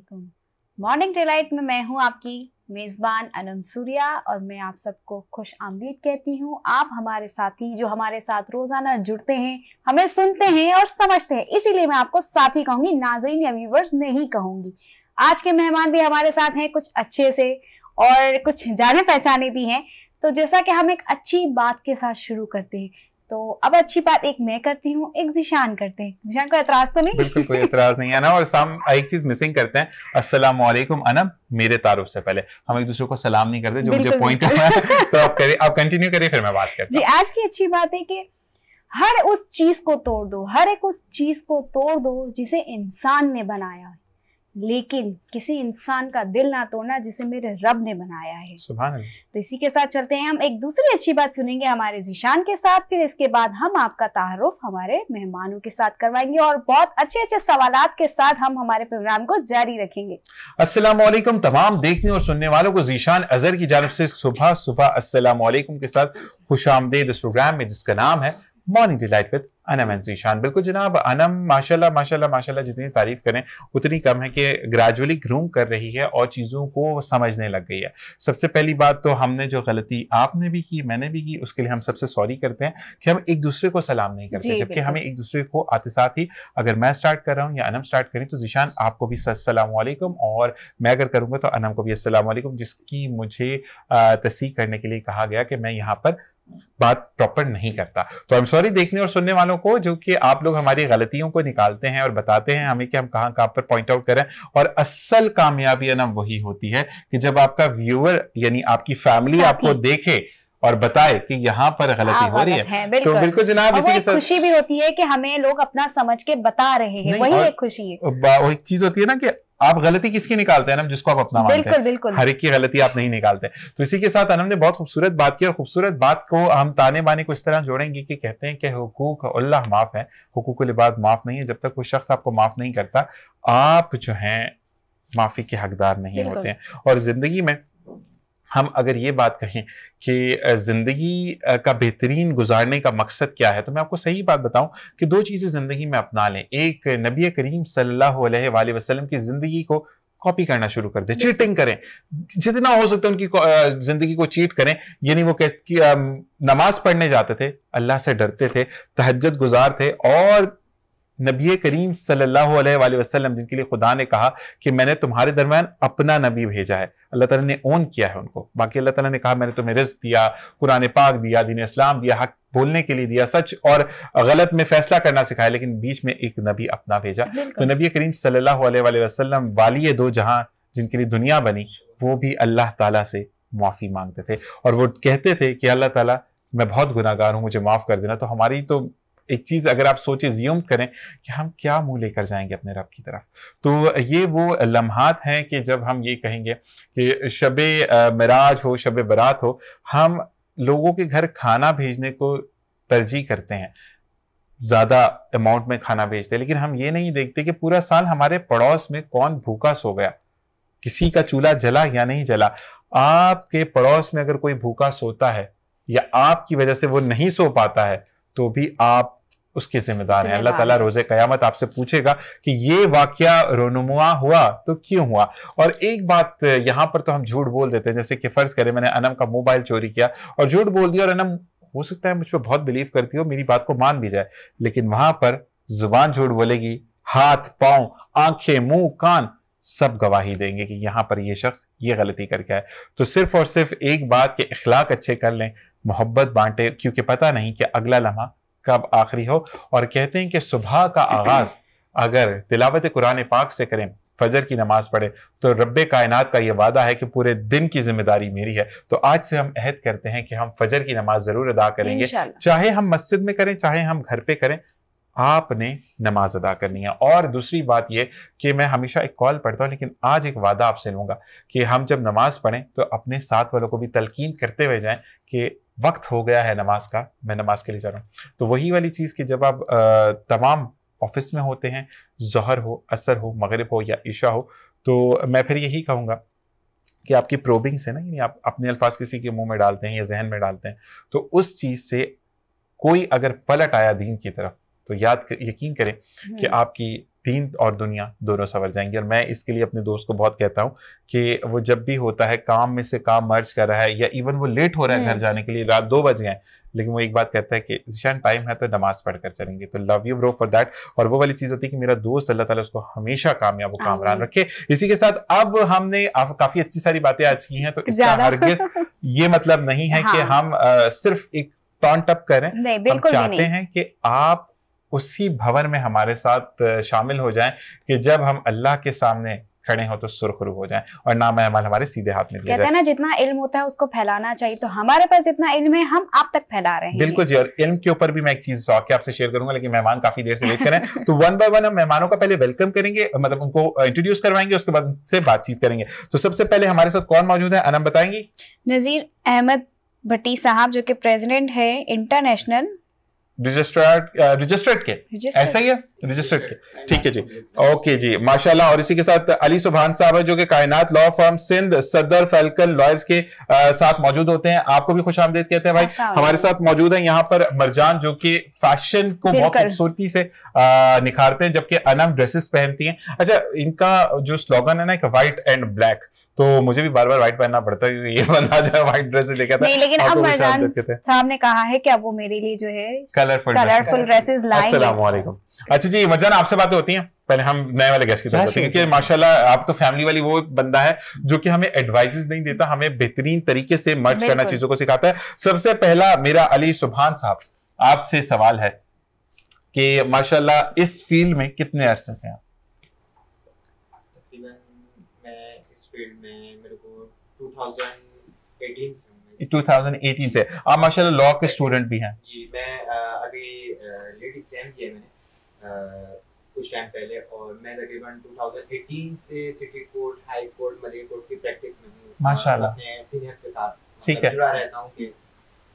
वालेकुम। Morning delight में मैं हूं आपकी मेज़बान अनम सूर्या और मैं आप सबको खुश आमदीद कहती हूं। आप हमारे साथी जो हमारे साथ रोज़ाना जुड़ते हैं, हमें सुनते हैं और समझते हैं, इसीलिए मैं आपको साथी कहूँगी, नाज़रीन या व्यूवर्स नहीं कहूँगी। आज के मेहमान भी हमारे साथ हैं, कुछ अच्छे से और कुछ जाने पहचाने भी हैं। तो जैसा कि हम एक अच्छी बात के साथ शुरू करते हैं, तो अब अच्छी बात एक मैं करती हूँ, एक ज़ीशान करते हैं। ज़ीशान को एतराज तो नहीं? बिल्कुल कोई एतराज नहीं है ना। और साम एक चीज मिसिंग करते हैं, अस्सलाम वालेकुम अनम। मेरे तारुफ से पहले हम एक दूसरे को सलाम नहीं करते, जो मुझे पॉइंट है। तो आप करिए, आप कंटिन्यू करिए, फिर मैं बात करता हूँ। जी, आज की अच्छी बात है कि हर उस चीज को तोड़ दो, हर एक उस चीज को तोड़ दो जिसे इंसान ने बनाया, लेकिन किसी इंसान का दिल ना तोड़ना जिसे मेरे रब ने बनाया है। सुभान अल्लाह। तो इसी के साथ चलते हैं, हम एक दूसरी अच्छी बात सुनेंगे हमारे ज़ीशान के साथ, फिर इसके बाद हम आपका तारुफ हमारे मेहमानों के साथ करवाएंगे और बहुत अच्छे अच्छे सवालात के साथ हम हमारे प्रोग्राम को जारी रखेंगे। अस्सलाम वालेकुम तमाम देखने और सुनने वालों को ज़ीशान अजहर की जानब से सुबह सुबह अस्सलाम वालेकुम के साथ खुशामदीद इस प्रोग्राम में, जिसका नाम है morning Delight with Anam and Zeeshan. बिल्कुल जनाब, अनम माशाल्लाह माशाल्लाह माशाल्लाह जितनी तारीफ करें उतनी कम है कि ग्रेजुअली ग्रूम कर रही है और चीज़ों को समझने लग गई है। सबसे पहली बात तो हमने जो गलती आपने भी की, मैंने भी की, उसके लिए हम सबसे सॉरी करते हैं कि हम एक दूसरे को सलाम नहीं करते, जबकि हमें एक दूसरे को आते साथ ही, अगर मैं स्टार्ट कर रहा हूँ या अनम स्टार्ट करें तो ज़ीशान आपको भी अस्सलाम वालेकुम, और मैं अगर करूँगा तो अनम को भी अस्सलाम वालेकुम, जिसकी मुझे तस्दीक करने के लिए कहा गया कि मैं यहाँ पर बात प्रॉपर नहीं करता। तो आई एम सॉरी देखने और सुनने वालों को, जो कि आप लोग हमारी गलतियों को निकालते हैं और बताते हैं हमें कि हम कहाँ पर पॉइंट आउट करें। और असल कामयाबी ना वही होती है कि जब आपका व्यूअर यानी आपकी फैमिली आपको देखे और बताए कि यहाँ पर गलती हो रही है। तो बिल्कुल जनाब, इसी के साथ खुशी भी होती है कि हमें लोग अपना समझ के बता रहे हैं, वही एक खुशी है। वो एक चीज होती है ना कि आप गलती किसकी निकालते हैं ना, जिसको आप अपना मानते हैं। बिल्कुल हर एक की गलती आप नहीं निकालते। तो इसी के साथ अनम ने बहुत खूबसूरत बात की, और खूबसूरत बात को हम ताने बाने को इस तरह जोड़ेंगे कि कहते हैं कि हुकूक अल्लाह माफ है, हुकूकुल इबाद माफ नहीं है। जब तक कोई शख्स आपको माफ नहीं करता, आप जो हैं माफी के हकदार नहीं होते हैं। और जिंदगी में हम अगर ये बात कहें कि जिंदगी का बेहतरीन गुजारने का मकसद क्या है, तो मैं आपको सही बात बताऊं कि दो चीजें जिंदगी में अपना लें। एक, नबी करीम सल्लल्लाहु अलैहि वसल्लम की जिंदगी को कॉपी करना शुरू कर दें, चीटिंग करें, जितना हो सकता है उनकी जिंदगी को चीट करें। यानी वो नमाज पढ़ने जाते थे, अल्लाह से डरते थे, तहज्जुद गुजार थे, और नबी करीम सल्लल्लाहु अलैहि वसल्लम जिनके लिए खुदा ने कहा कि मैंने तुम्हारे दरमियान अपना नबी भेजा है, अल्लाह ताला ने ओन किया है उनको। बाकी अल्लाह ताला ने कहा मैंने तुम्हें रिज़्क़ दिया, कुरान पाक दिया, दीन इस्लाम दिया, हक बोलने के लिए दिया, सच और गलत में फैसला करना सिखाया, लेकिन बीच में एक नबी अपना भेजा। तो नबी करीम सल्लल्लाहु अलैहि वसल्लम वाली दो जहां जिनके लिए दुनिया बनी, वो भी अल्लाह ताला से माफ़ी मांगते थे और वो कहते थे कि अल्लाह ताला मैं बहुत गुनाहगार हूँ, मुझे माफ़ कर देना। तो हमारी तो एक चीज अगर आप सोचे, ज़्यूम करें कि हम क्या मुंह लेकर जाएंगे अपने रब की तरफ, तो ये वो लम्हात हैं कि जब हम ये कहेंगे कि शबे मिराज हो, शबे बरात हो, हम लोगों के घर खाना भेजने को तरजीह करते हैं, ज्यादा अमाउंट में खाना भेजते हैं, लेकिन हम ये नहीं देखते कि पूरा साल हमारे पड़ोस में कौन भूखा सो गया, किसी का चूल्हा जला या नहीं जला। आपके पड़ोस में अगर कोई भूखा सोता है या आपकी वजह से वो नहीं सो पाता है, तो भी आप उसके जिम्मेदार हैं। अल्लाह ताला रोजे कयामत आपसे पूछेगा कि ये वाकया रोनुमा हुआ तो क्यों हुआ। और एक बात यहां पर तो हम झूठ बोल देते हैं, जैसे कि फर्ज करें मैंने अनम का मोबाइल चोरी किया और झूठ बोल दिया, और अनम हो सकता है मुझ पर बहुत बिलीव करती हो, मेरी बात को मान भी जाए, लेकिन वहां पर जुबान झूठ बोलेगी, हाथ पांव आंखें मुंह कान सब गवाही देंगे कि यहां पर ये शख्स ये गलती करके आए। तो सिर्फ और सिर्फ एक बात के इखलाक अच्छे कर लें, मोहब्बत बांटे, क्योंकि पता नहीं कि अगला लम्हा कब आखिरी हो। और कहते हैं कि सुबह का आगाज अगर तिलावत कुरान पाक से करें, फजर की नमाज पढ़े, तो रब्बे कायनात का ये वादा है कि पूरे दिन की जिम्मेदारी मेरी है। तो आज से हम अहद करते हैं कि हम फजर की नमाज जरूर अदा करेंगे, चाहे हम मस्जिद में करें चाहे हम घर पे करें, आपने नमाज अदा करनी है। और दूसरी बात यह कि मैं हमेशा एक कॉल पढ़ता हूं, लेकिन आज एक वादा आपसे लूंगा कि हम जब नमाज पढ़ें तो अपने साथ वालों को भी तलकीन करते हुए जाएं कि वक्त हो गया है नमाज का, मैं नमाज के लिए जा रहा हूँ। तो वही वाली चीज़ कि जब आप तमाम ऑफिस में होते हैं, ज़हर हो, असर हो, मगरिब हो या इशा हो, तो मैं फिर यही कहूँगा कि आपकी प्रोबिंग से ना, यानी आप अपने अल्फाज किसी के मुंह में डालते हैं या जहन में डालते हैं, तो उस चीज़ से कोई अगर पलट आया दीन की तरफ, तो यकीन करें कि आपकी दीन और दुनिया दोनों संवर जाएंगे। और मैं इसके लिए अपने दोस्त को बहुत कहता हूँ कि वो जब भी होता है काम में से काम मर्ज कर रहा है या इवन वो लेट हो रहा है घर जाने के लिए, रात 2 बज गए, लेकिन वो एक बात कहता है कि ज़ीशान टाइम है तो नमाज पढ़कर चलेंगे। तो love you bro for that. और वो वाली चीज़ होती है कि मेरा दोस्त अल्लाह ताला उसको हमेशा कामयाब व कामरान रखे। इसी के साथ अब हमने काफ़ी अच्छी सारी बातें आज की हैं, तो इसका हरगिज़ ये मतलब नहीं है कि हम सिर्फ एक टॉन्ट अप करें। हम चाहते हैं कि आप उसी भवन में हमारे साथ शामिल हो जाएं कि जब हम अल्लाह के सामने खड़े हो तो सुरखरू हो जाएं और नाम अमल हमारे सीधे हाथ में दिया जाए। कहते हैं ना, जितना इल्म होता है उसको फैलाना चाहिए, तो हमारे पास जितना इल्म है हम आप तक फैला रहे हैं। बिल्कुल जी। और इल्म के ऊपर भी मैं एक चीज आपसे शेयर करूंगा, लेकिन मेहमान काफी देर से वेट करें, तो 1 बाय 1 हम मेहमानों का पहले वेलकम करेंगे, मतलब उनको इंट्रोड्यूस करवाएंगे, उसके बाद से बातचीत करेंगे। तो सबसे पहले हमारे साथ कौन मौजूद है, अनम बताएंगी? नजीर अहमद भट्टी साहब, जो कि प्रेसिडेंट है इंटरनेशनल रजिस्टर्ड के, ऐसा ही है, रजिस्टर्ड के, ठीक है जी, ओके जी, माशाल्लाह। और इसी के साथ अली सुभान साहब है जो कि कायनात लॉ फर्म सिंध सदर फैल्कन लॉयर्स के साथ मौजूद होते हैं। आपको भी खुश आमदीद कहते हैं भाई। हमारे साथ मौजूद है यहाँ पर मरजान, जो कि फैशन को बहुत खूबसूरती से निखारते हैं, जबकि अनम ड्रेसेस पहनती हैं। अच्छा, इनका जो स्लोगन है ना, एक व्हाइट एंड ब्लैक, तो मुझे भी बार बार व्हाइट पहनना पड़ता है, ये बंदा जो व्हाइट ड्रेसेस लेकर था। नहीं, लेकिन अब मरजान साहब ने कहा है कि अब वो मेरे लिए जो है कलरफुल ड्रेसेस लाएंगे। अस्सलाम वालेकुम। अच्छा जी, मरजान आपसे बातें होती हैं, पहले हम नए वाले गेस्ट की तरफ होते हैं, क्योंकि माशाल्लाह आप तो फैमिली वाली वो बंदा है जो कि हमें एडवाइसेस नहीं देता, हमें बेहतरीन तरीके से मर्ज करना चीजों को सिखाता है। सबसे पहला मेरा अली सुभान साहब आपसे सवाल है कि माशाल्लाह इस फील्ड में कितने अरसे से हैं आप? तकरीबन मैं इस फील्ड में मेरे को 2018 से 2018 से आप माशाल्लाह लॉ के स्टूडेंट भी हैं। जी, मैं अभी लीड एग्जाम किया मैंने कुछ टाइम पहले, और मैं तकरीबन 2018 से city court, high court, Malik court की प्रैक्टिस में हूँ माशाल्लाह, अपने सीनियर्स के साथ ठीक है, जुड़ा रहता हूँ कि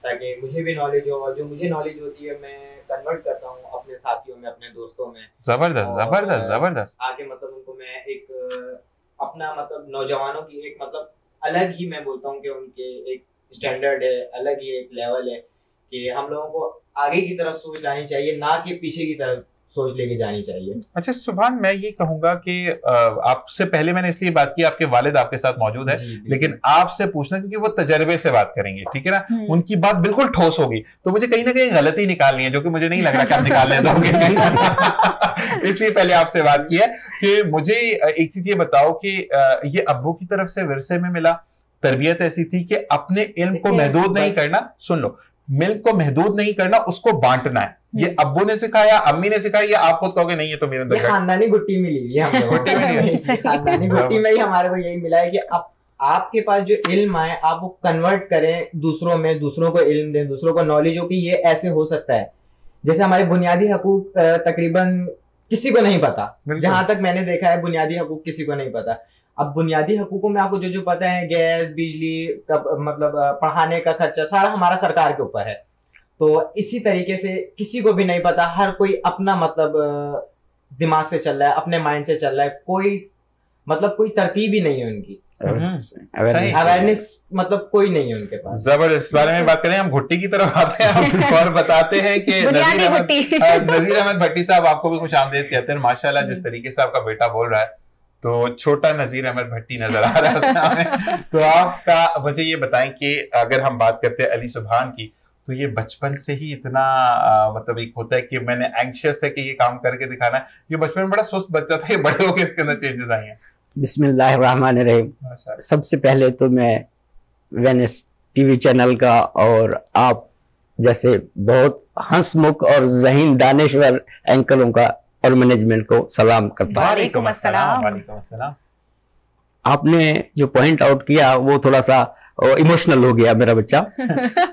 ताकि मुझे भी नॉलेज हो, और जो मुझे नॉलेज होती है मैं कन्वर्ट करता हूँ अपने साथियों में, अपने दोस्तों में। जबरदस्त जबरदस्त जबरदस्त। आगे मतलब उनको मैं एक अपना मतलब नौजवानों की एक मतलब अलग ही, मैं बोलता हूँ कि उनके एक स्टैंडर्ड है, अलग ही एक लेवल है कि हम लोगों को आगे की तरफ सोच लानी चाहिए, ना कि पीछे की तरफ सोच लेके जानी चाहिए। अच्छा सुभान, मैं ये कहूंगा कि आपसे पहले मैंने इसलिए बात की, आपके वालिद आपके साथ मौजूद है, लेकिन आपसे पूछना क्योंकि वो तजर्बे से बात करेंगे, ठीक है ना, उनकी बात बिल्कुल ठोस होगी, तो मुझे कहीं ना कहीं गलती निकालनी है, जो कि मुझे नहीं लग रहा कि आप निकालने दोगे। इसलिए पहले आपसे बात की है कि मुझे एक चीज ये बताओ कि ये अब्बू की तरफ से विरसे में मिला, तरबियत ऐसी थी कि अपने इल्म को महदूद नहीं करना, सुन लो, मिल्क को महदूद नहीं करना, उसको बांटना है। ये अब्बू ने सिखाया, अम्मी ने सिखाया, या आप खुद कहोगे नहीं ये तो मेरे अंदर खानदानी गुट्टी मिली है, हम लोगों गुट्टी मिली है, खानदानी गुट्टी में ही हमारे को यही मिला है कि आपके पास जो इल्म आए आप वो कन्वर्ट करें दूसरों में, दूसरों को इल्म दें, दूसरों को नॉलेज हो कि ये ऐसे हो सकता है। जैसे हमारे बुनियादी हकूक तकरीबन किसी को नहीं पता, जहां तक मैंने देखा है बुनियादी हकूक किसी को नहीं पता। अब बुनियादी हकूकों में आपको जो जो पता है, गैस, बिजली, मतलब पढ़ाने का खर्चा सारा हमारा सरकार के ऊपर है, तो इसी तरीके से किसी को भी नहीं पता, हर कोई अपना मतलब दिमाग से चल रहा है, अपने माइंड से चल रहा है, कोई मतलब कोई तरतीब ही नहीं है उनकी, अवेयरनेस मतलब कोई नहीं है उनके पास। जबरदस्त। इस बारे में बात करें, हम घुट्टी की तरफ आते हैं और बताते हैं कि नजीर अहमद भट्टी साहब आपको भी खुश आमदीद कहते हैं। माशाल्लाह जिस तरीके से आपका बेटा बोल रहा है, तो छोटा नजीर अहमद भट्टी नजर आ रहा है उसमें। तो आपका मुझे ये बताएं कि अगर हम बात करते हैं अली सुभान की, तो ये बचपन से ही इतना मतलब एक होता है कि मैंने एंग्शियस है कि ये काम करके दिखाना है, ये बचपन में बड़ा सुस्त बच्चा था, ये बड़े होकर इसके अंदर चेंजेस आए हैं? बिस्मिल्लाहिर्रहमानिर्रहीम। सबसे पहले तो मैं वेनिस टीवी चैनल का और आप जैसे बहुत हंसमुख और ज़हीन दानिश्वर एंकरों का और मैनेजमेंट को सलाम करता हूं। वालेकुम अस्सलाम। वालेकुम अस्सलाम। आपने जो पॉइंट आउट किया वो थोड़ा सा इमोशनल हो गया मेरा बच्चा।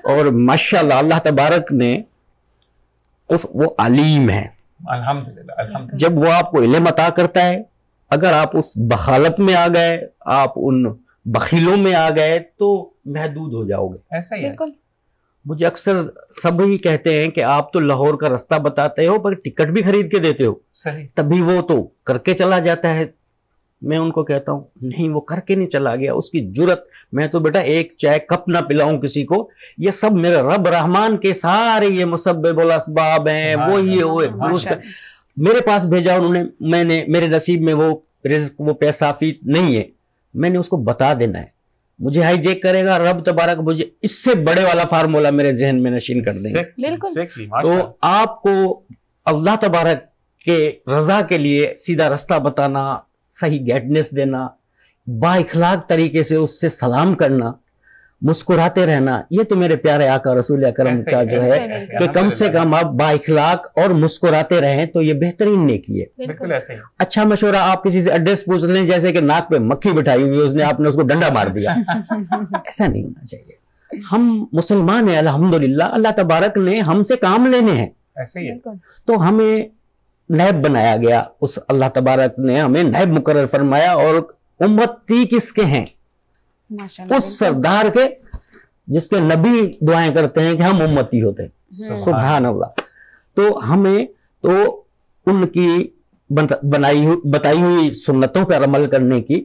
और माशाल्लाह अल्लाह तबारक ने वो अलीम है, अल्हम्दुलिल्लाह अल्हम्दुलिल्लाह। जब वो आपको इल्म अता करता है, अगर आप उस बखालत में आ गए, आप उन बखीलों में आ गए, तो महदूद हो जाओगे। ऐसा ही है। मुझे अक्सर सब ही कहते हैं कि आप तो लाहौर का रास्ता बताते हो पर टिकट भी खरीद के देते हो, सही, तभी वो तो करके चला जाता है। मैं उनको कहता हूं नहीं, वो करके नहीं चला गया, उसकी जुर्रत, मैं तो बेटा एक चाय कप ना पिलाऊं किसी को, ये सब मेरे रब रहमान के सारे ये मुसब्बिबुल असबाब हैं, वो ये मेरे पास भेजा उन्होंने, मैंने, मेरे नसीब में वो रिस्क, वो पैसा, फीस नहीं है, मैंने उसको बता देना है। मुझे हाईजेक करेगा रब तबारक, मुझे इससे बड़े वाला फार्मूला मेरे जहन में नशीन कर देंगे। तो आपको अल्लाह तबारक के रजा के लिए सीधा रास्ता बताना, सही गाइडेंस देना, बाइखलाक तरीके से उससे सलाम करना, मुस्कुराते रहना, ये तो मेरे प्यारे आका रसूल अकरम का जो है कि कम से कम आप बाइखलाक और मुस्कुराते रहें, तो ये बेहतरीन नेकी है। बिल्कुल ऐसे ही। अच्छा मशवरा, आप किसी से एड्रेस पूछ लें जैसे कि नाक पे मक्खी बिठाई हुई है, उसने आपने उसको डंडा मार दिया। ऐसा नहीं होना चाहिए। हम मुसलमान हैं अल्हम्दुलिल्लाह, अल्लाह तबारक ने हमसे काम लेने हैं, ऐसे ही है। तो हमें नायब बनाया गया, उस अल्लाह तबारक ने हमें नायब मुकर्रर फरमाया, और उम्मती किसके हैं? उस सरदार के जिसके नबी दुआएं करते हैं कि हम उम्मती होते हैं। सुभान अल्लाह। तो हमें तो उनकी बताई हुई सुन्नतों पर अमल करने की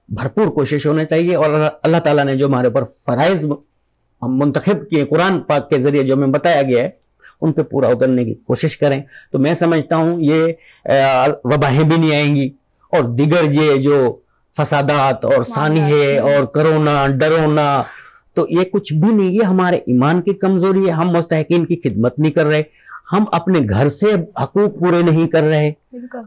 भरपूर कोशिश होनी चाहिए, और अल्लाह ताला ने जो हमारे ऊपर फराइज हम मुंतखब किए कुरान पाक के जरिए, जो हमें बताया गया है, उन पे पूरा उतरने की कोशिश करें। तो मैं समझता हूं ये वबाहें भी नहीं आएंगी, और दिगर ये जो फसादात और सानिहे और करोना डरोना, तो ये कुछ भी नहीं, ये हमारे ईमान की कमजोरी है। हम मुस्तहिकीन की खिदमत नहीं कर रहे, हम अपने घर से हकूक पूरे नहीं कर रहे,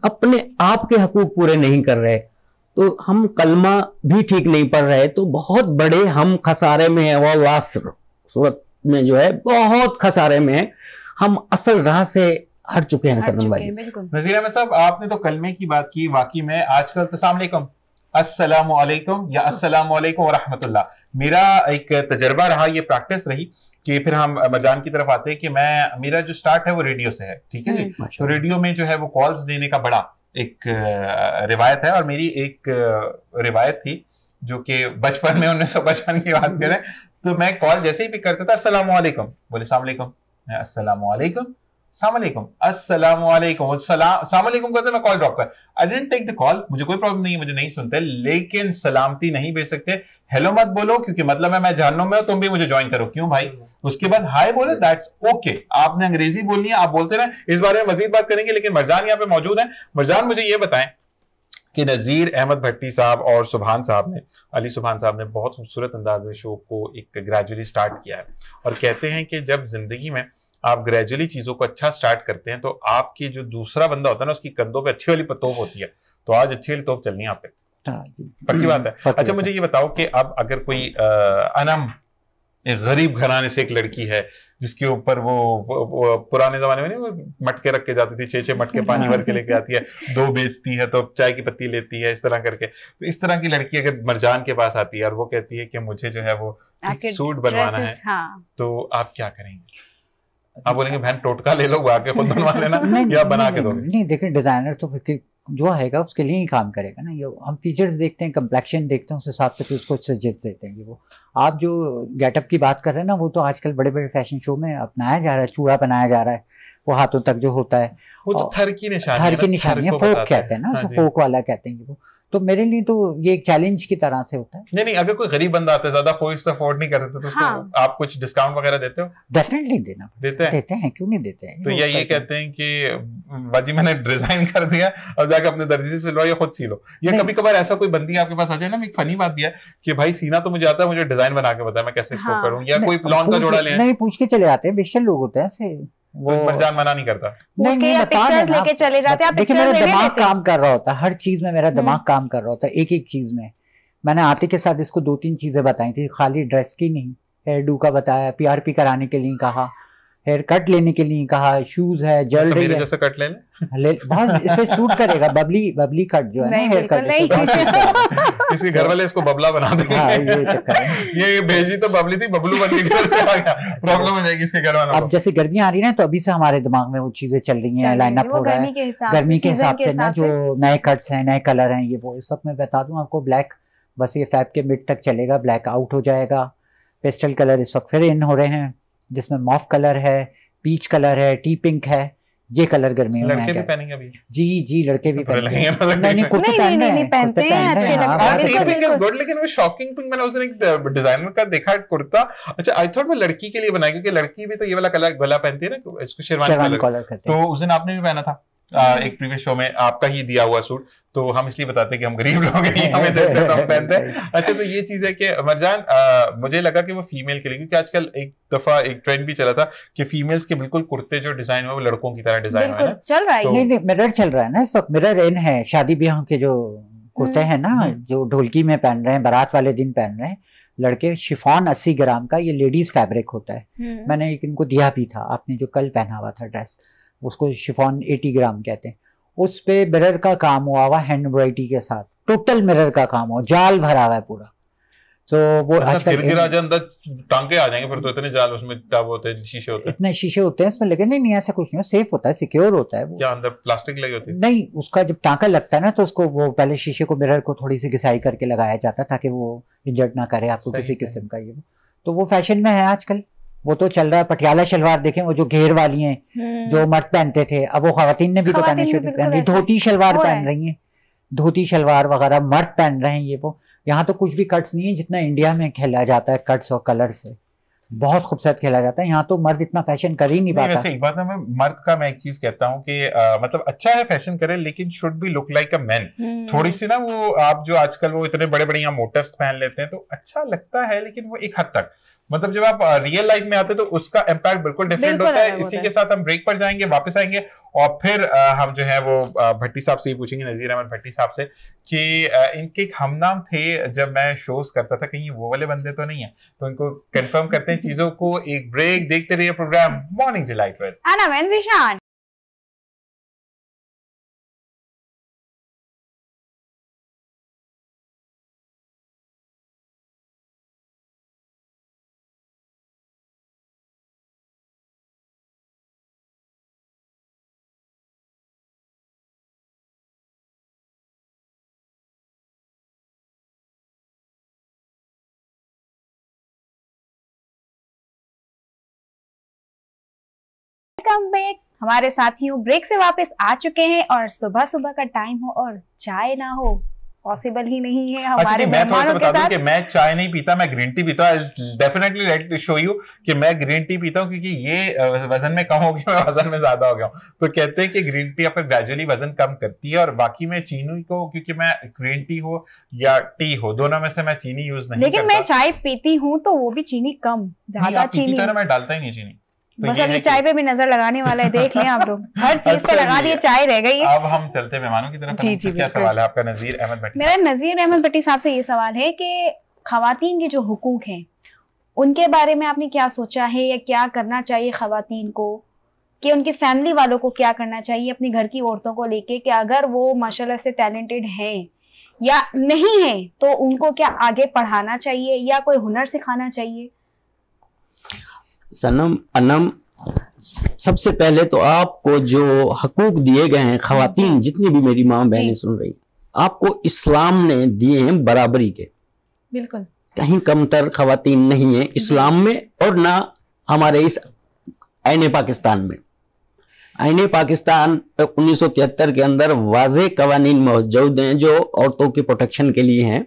अपने आप के हकूक पूरे नहीं कर रहे, तो हम कलमा भी ठीक नहीं पढ़ रहे, तो बहुत बड़े हम खसारे में है। वो वास्र सूरत में जो है बहुत खसारे में है, हम असल राह से हट चुके हैं। सनम भाई, नज़ीर अहमद साहब, आपने तो कलमे की बात की, वाकई में आजकल तो अस्सलाम वालेकुम, अस्सलामु अलैकुम या अस्सलामु अलैकुम व रहमतुल्लाह, मेरा एक तजर्बा रहा, ये प्रैक्टिस रही कि फिर हम मजान की तरफ आते हैं कि मेरा जो स्टार्ट है वो रेडियो से है, ठीक है जी। तो रेडियो में जो है वो कॉल्स देने का बड़ा एक रिवायत है, और मेरी एक रिवायत थी जो कि बचपन में 1955 की बात करें, तो मैं कॉल जैसे ही पिक करता था, अस्सलामु अलैकुम, बोले अस्सलाम वालेकुम, मैं अस्सलामु अलैकुम, अस्सलामुअलैकुम, अस्सलामुअलैकुम, अस्सलामुअलैकुम कहते मैं कॉल ड्रॉप कर, I didn't take the call, मुझे कोई प्रॉब्लम नहीं है, मुझे नहीं सुनते, लेकिन सलामती नहीं भेज सकते, हेलो मत बोलो क्योंकि मतलब है मैं जहन्नुम में हूं, तुम भी मुझे ज्वाइन करो, क्यों भाई? उसके बाद हाय बोले, दैट्स ओके, आपने अंग्रेजी बोलनी है, आप बोलते रहे। इस बारे में मजीद बात करेंगे, लेकिन मरजान यहाँ पे मौजूद है। मरजान, मुझे ये बताएं कि नज़ीर अहमद भट्टी साहब और सुभान साहब ने, अली सुभान साहब ने बहुत खूबसूरत अंदाज में शो को एक ग्रेजुअली स्टार्ट किया है, और कहते हैं कि जब जिंदगी में आप ग्रेजुअली चीजों को अच्छा स्टार्ट करते हैं, तो आपकी जो दूसरा बंदा होता है ना, उसकी कंधों पे अच्छी वाली तोप होती है। तो आज अच्छी वाली तोप चलनी है आप पे, पक्की बात है। अच्छा, मुझे ये बताओ कि अब अगर कोई अनम एक गरीब घराने से एक लड़की है, जिसके ऊपर वो पुराने जमाने में नहीं वो मटके रख के जाती थी, 6-6 मटके पानी भर के लेके आती है, 2 बेचती है तो चाय की पत्ती लेती है, इस तरह करके। तो इस तरह की लड़की अगर मरजान के पास आती है और वो कहती है कि मुझे जो है वो सूट बनवाना है, तो आप क्या करेंगे? आप बोलेंगे बहन टोटका ले लो, आके खुद बनवा लेना, या बना के दोगे? नहीं, देखिए डिजाइनर तो जो आएगा उसके लिए ही काम करेगा ना। ये हम फीचर्स देखते हैं, कम्प्लेक्शन देखते हैं, उस हिसाब से फिर उसको सजेस्ट देते हैं। वो आप जो गेटअप की बात कर रहे हैं ना, वो तो आजकल बड़े बड़े फैशन शो में अपनाया जा रहा है, चूड़ा बनाया जा रहा है, वो हाथों तक जो होता है, वो तो थर की निशानी है, फोक कहते हैं ना, फोक वाला कहते हैं वो। तो मेरे लिए तो ये एक चैलेंज की तरह से होता है। नहीं, अगर कोई गरीब बंदा आता है, ज्यादा फोर्स अफोर्ड नहीं कर सकते, तो उसको आप कुछ डिस्काउंट वगैरह देते हो? डेफिनेटली देते हैं, क्यों नहीं देते हैं। तो ये कहते हैं कि बाजी मैंने डिजाइन कर दिया और जाकर अपने दर्जी से सिलवाओ या खुद सी लो। या कभी कभार ऐसा कोई बंदी आपके पास आ जाए ना, एक फनी बात भी है कि भाई सीना तो मुझे आता है, मुझे डिजाइन बना के बताया मैं कैसे इसको करूँ, या कोई लॉन का जोड़ा ले, नहीं पूछ के चले जाते हैं, बेशक लोग होते हैं ऐसे, वो मरजान मना नहीं करता, पिक्चर्स लेके चले जाते हैं। देखिए, मेरा दिमाग काम कर रहा होता है, हर चीज में मेरा दिमाग काम कर रहा होता है, एक एक चीज में। मैंने आते के साथ इसको 2-3 चीजें बताई थी, खाली ड्रेस की नहीं, हेयर डू का बताया, PRP कराने के लिए कहा, हेयर कट लेने के लिए कहा, शूज है, ज्वेलरी मेरे जैसा कट ले बहुत इसमें सूट करेगा, बबली कट जो है ना, हेयर कट। इसके घर वाले इसको बबला बना देंगे। हाँ, ये चक्कर है। ये भेजी तो बबली थी, बबलू बन गई, प्रॉब्लम हो जाएगी इसके घर वालों को। अब जैसे गर्मियां आ रही है ना, तो अभी से हमारे दिमाग में वो चीजें चल रही हैं, लाइनअप हो रहा है गर्मी के हिसाब से ना, जो नए कट्स हैं, नए कलर हैं, ये वो। इस वक्त मैं बता दूं आपको, ब्लैक बस ये फैब के मिड तक चलेगा, ब्लैक आउट हो जाएगा। पेस्टल कलर इस वक्त फिर इन हो रहे हैं, जिसमें मॉफ कलर है, पीच कलर है, टी पिंक है, ये कलर गर्मियों में लड़के भी पहनेंगे अभी? जी लड़के भी पहनते हैं। नहीं पहनते हैं, अच्छे लगते हैं। गुड, लेकिन वो शॉकिंग पिंक, मैंने उस दिन एक डिजाइनर का देखा कुर्ता, अच्छा आई थॉट वो लड़की के लिए बनाया, क्योंकि लड़की भी तो ये वाला कलर गला पहनती है ना, इसको शेरवानी कलर। तो उस दिन आपने भी पहना था? एक प्रीवियस शो में आपका ही दिया हुआ सूट, तो हम इसलिए बताते हैं कि हम गरीब लोग हैं, हमें देते हैं तो हम पहनते हैं। अच्छा, तो ये चीज है कि मरजान, मुझे लगा कि वो फीमेल के लिए, क्योंकि आजकल एक दफा एक ट्रेंड भी चला था कि फीमेल्स के बिल्कुल कुर्ते जो डिजाइन हुए वो लड़कों की तरह डिजाइन हुए ना, चल रहा है। नहीं, मिरर चल रहा है ना इस वक्त, मिरर इन है। शादी ब्याह के जो कुर्ते हैं ना, जो ढोलकी में पहन रहे हैं, बारात वाले दिन पहन रहे हैं लड़के, शिफॉन 80 ग्राम का, ये लेडीज फैब्रिक होता है। मैंने एक इनको दिया भी था, आपने जो कल पहना हुआ था ड्रेस, उसको शिफॉन 80 ग्राम कहते हैं। उस पे मिरर का काम हुआ हुआ, हैंड एम्ब्रॉयडरी के साथ, टोटल मिरर का काम हो, जाल भरा हुआ है पूरा। तो वो आजकल अंदर टांके आ जाएंगे फिर तो, इतने जाल उसमें टब होते हैं, शीशे होते हैं, इतने शीशे होते हैं इसमें, लेकिन नहीं ऐसा कुछ नहीं, सेफ होता है, सिक्योर होता है। क्या अंदर प्लास्टिक लगी होती है? नहीं, उसका जब टांका लगता है ना, तो उसको वो पहले शीशे को, मिरर को थोड़ी सी घिसाई करके लगाया जाता है ताकि वो इंजर्ड ना करे आपको किसी किस्म का। ये तो वो फैशन में है आजकल, वो तो चल रहा है। पटियाला शलवार देखें, वो जो घेर वाली हैं जो मर्द पहनते थे, अब वो खवातीन ने भी तो पहननी शुरू कर दी। धोती शलवार पहन रही हैं, धोती शलवार वगैरह मर्द पहन रहे हैं। ये वो यहाँ तो कुछ भी कट्स नहीं है जितना इंडिया में खेला जाता है, कट्स और कलर से बहुत खूबसूरत खेला जाता है। यहाँ तो मर्द इतना फैशन कर ही नहीं पाता। वैसे एक बात है, मैं मर्द का मैं एक चीज कहता हूँ कि मतलब अच्छा है फैशन करे, लेकिन should be look like a man. थोड़ी सी ना वो आप जो आजकल वो इतने बड़े बड़े यहाँ मोटिव्स पहन लेते हैं तो अच्छा लगता है, लेकिन वो एक हद तक, मतलब जब आप रियल लाइफ में आते हैं तो उसका इम्पैक्ट बिल्कुल डिफरेंट होता है। इसी के साथ हम ब्रेक पर जाएंगे, वापस आएंगे और फिर हम जो है वो भट्टी साहब से ही पूछेंगे, नजीर अहमद भट्टी साहब से, कि इनके एक हमनाम थे जब मैं शोज करता था, कहीं वो वाले बंदे तो नहीं है, तो इनको कंफर्म करते हैं चीजों को। एक ब्रेक, देखते रहिए program Morning Delight with Anam and Zeeshan. Welcome back. हमारे साथियों ब्रेक से वापस आ चुके हैं और सुबह सुबह का टाइम हो और चाय ना हो, पॉसिबल ही नहीं है हमारे। मैं थोड़ा सा बता दूं कि मैं चाय नहीं पीता, मैं ग्रीन टी पीता हूं। Definitely let to show you कि मैं ग्रीन टी पीता हूं, क्योंकि ये वजन में कम हो गया, मैं वजन में ज्यादा हो गया हूं। तो कहते हैं कि ग्रीन टी आपका ग्रेजुअली वजन कम करती है। और बाकी मैं चीनी को, क्योंकि मैं ग्रीन टी हो या टी हो, दोनों में से मैं चीनी यूज नहीं करता। लेकिन मैं चाय पीती हूँ तो वो भी चीनी कम, ज्यादा चीनी तो मैं डालता ही नहीं चीनी। तो बस अभी चाय पे भी नजर लगाने वाला है, देख लें आप लोग, हर चीज पे लगा दिए, चाय रह गई। अब हम चलते हैं मेहमानों की तरफ। जी, क्या सवाल है आपका नजीर अहमद भट्टी? मेरा नजीर अहमद भट्टी साहब से ये सवाल है कि खवातीन के जो हुकूक हैं उनके बारे में आपने क्या सोचा है, या क्या करना चाहिए खवातीन को, कि उनके फैमिली वालों को क्या करना चाहिए अपनी घर की औरतों को लेके, कि अगर वो माशाल्लाह से टैलेंटेड हैं या नहीं है तो उनको क्या आगे पढ़ाना चाहिए या कोई हुनर सिखाना चाहिए? सनम अनम, सबसे पहले तो आपको जो हकूक दिए गए हैं खवातीन, जितनी भी मेरी माँ बहनें सुन रही, आपको इस्लाम ने दिए हैं बराबरी के। बिल्कुल, कहीं कमतर खवातीन नहीं है इस्लाम में, और ना हमारे इस आईने पाकिस्तान में। आईने पाकिस्तान 1973 के अंदर वाज़े कवानीन मौजूद हैं जो औरतों के प्रोटेक्शन के लिए हैं।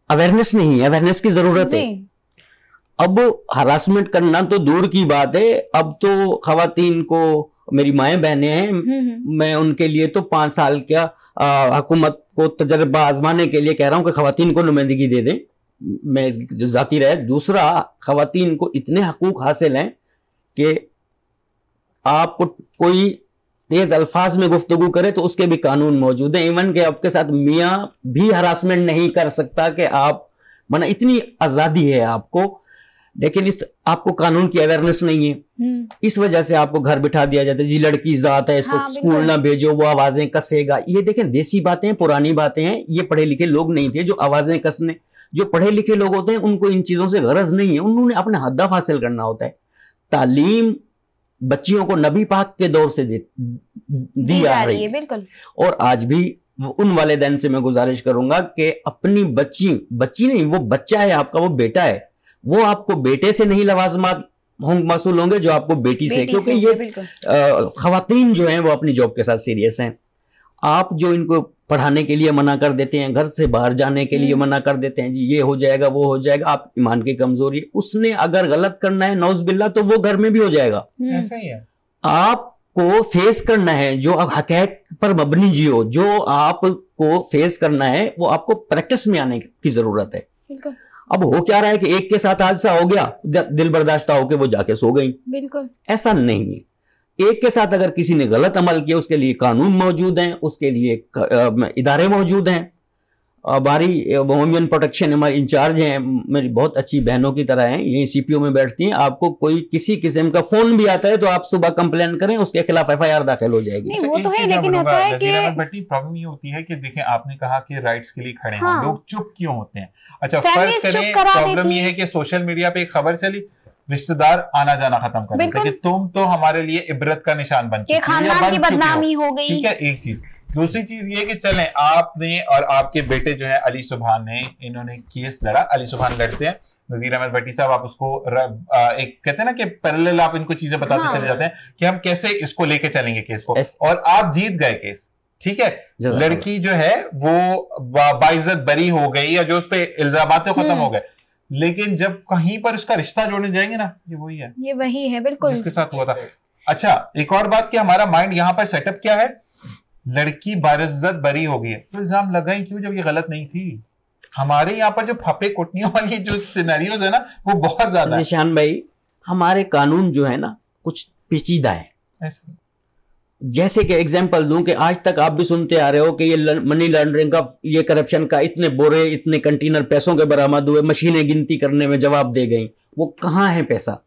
अवेयरनेस नहीं है, अवेयरनेस की जरूरत है। अब हरासमेंट करना तो दूर की बात है, अब तो खवातीन को, मेरी माएँ बहनें हैं, मैं उनके लिए तो 5 साल क्या हुकूमत को तजर्बा आजमाने के लिए कह रहा हूं कि खवातीन को नुमाइंदगी दे दें, मैं जो जाती रहे। दूसरा, खवातीन को इतने हकूक हासिल हैं कि आपको कोई तेज अल्फाज में गुफ्तगू करे तो उसके भी कानून मौजूद हैं। इवन के आपके साथ मियाँ भी हरासमेंट नहीं कर सकता कि आप, माना इतनी आजादी है आपको, लेकिन इस आपको कानून की अवेयरनेस नहीं है। इस वजह से आपको घर बिठा दिया जाता है, जी लड़की जात है, इसको स्कूल ना भेजो, वो आवाजें कसेगा। ये देखें देसी बातें, पुरानी बातें हैं, ये पढ़े लिखे लोग नहीं थे जो आवाजें कसने। जो पढ़े लिखे लोग होते हैं उनको इन चीजों से गरज नहीं है, उन्होंने अपने हदफ हासिल करना होता है। तालीम बच्चियों को नबी पाक के दौर से दी जा रही है, बिल्कुल। और आज भी उन वालिदैन से मैं गुजारिश करूंगा कि अपनी बच्ची नहीं, वो बच्चा है आपका, वो बेटा है, वो आपको बेटे से नहीं लवाजमात मसूल होंगे जो आपको बेटी से, क्योंकि ये खवातीन जो हैं वो अपनी जॉब के साथ सीरियस हैं। आप जो इनको पढ़ाने के लिए मना कर देते हैं, घर से बाहर जाने के लिए मना कर देते हैं, जी ये हो जाएगा वो हो जाएगा, आप ईमान की कमजोरी, उसने अगर गलत करना है नौज बिल्ला तो वो घर में भी हो जाएगा। ऐसा ही है। आप को फेस करना है, जो हक़ीक़त पर मबनी जियो, जो आपको फेस करना है वो आपको प्रैक्टिस में आने की जरूरत है। अब हो क्या रहा है कि एक के साथ हादसा हो गया, दिल बर्दाश्ता होकर वो जाके सो गई। बिल्कुल ऐसा नहीं है। एक के साथ अगर किसी ने गलत अमल किया, उसके लिए कानून मौजूद हैं, उसके लिए इदारे मौजूद हैं। हमारी वुमेन प्रोटेक्शन हमारी इंचार्ज हैं, मेरी बहुत अच्छी बहनों की तरह हैं, यही सीपीओ में बैठती हैं। आपको कोई किसी किस्म का फोन भी आता है तो आप सुबह कंप्लेन करें, उसके खिलाफ एफआईआर दाखिल हो जाएगी। नहीं, वो तो है, लेकिन होता है कि प्रॉब्लम ये होती है कि देखें, आपने कहा कि राइट्स के लिए खड़े हैं, लोग चुप क्यों होते हैं? अच्छा, फर्ज करें प्रॉब्लम ये है कि सोशल मीडिया पे एक खबर चली, रिश्तेदार आना जाना खत्म कर देते कि तुम तो हमारे लिए इबरत का निशान बन चुके, खानदान की बदनामी हो गई। ठीक है, एक चीज। दूसरी चीज ये कि चलें, आपने और आपके बेटे जो है अली सुभान ने, इन्होंने केस लड़ा, अली सुभान लड़ते हैं, नजीर अहमद भट्टी साहब आप उसको एक कहते हैं ना कि पैरेलल आप इनको चीजें बताते चले जाते हैं कि हम कैसे इसको लेके चलेंगे केस को, और आप जीत गए केस। ठीक है, लड़की जो है वो बाइज्जत बरी हो गई, या जो उस पर इल्जाम थे खत्म हो गए, लेकिन जब कहीं पर उसका रिश्ता जोड़ने जाएंगे ना, ये वही है बिल्कुल जिसके साथ हुआ था। अच्छा, एक और बात कि हमारा माइंड यहाँ पर सेटअप क्या है, लड़की बाइज्जत बरी हो गई है तो इल्जाम लगाई क्यों जब ये गलत नहीं थी? हमारे यहाँ पर जो फपे कुटनियों वाली जो सिनेरियोज है ना, वो बहुत ज्यादा है। निशान भाई, हमारे कानून जो है ना कुछ पेचीदा है। जैसे कि एग्जांपल दूं कि आज तक आप भी सुनते आ रहे हो कि ये मनी लॉन्ड्रिंग का, ये करप्शन का इतने बोरे, इतने कंटेनर पैसों के बरामद हुए, मशीनें गिनती करने में जवाब दे गई। वो कहाँ है पैसा?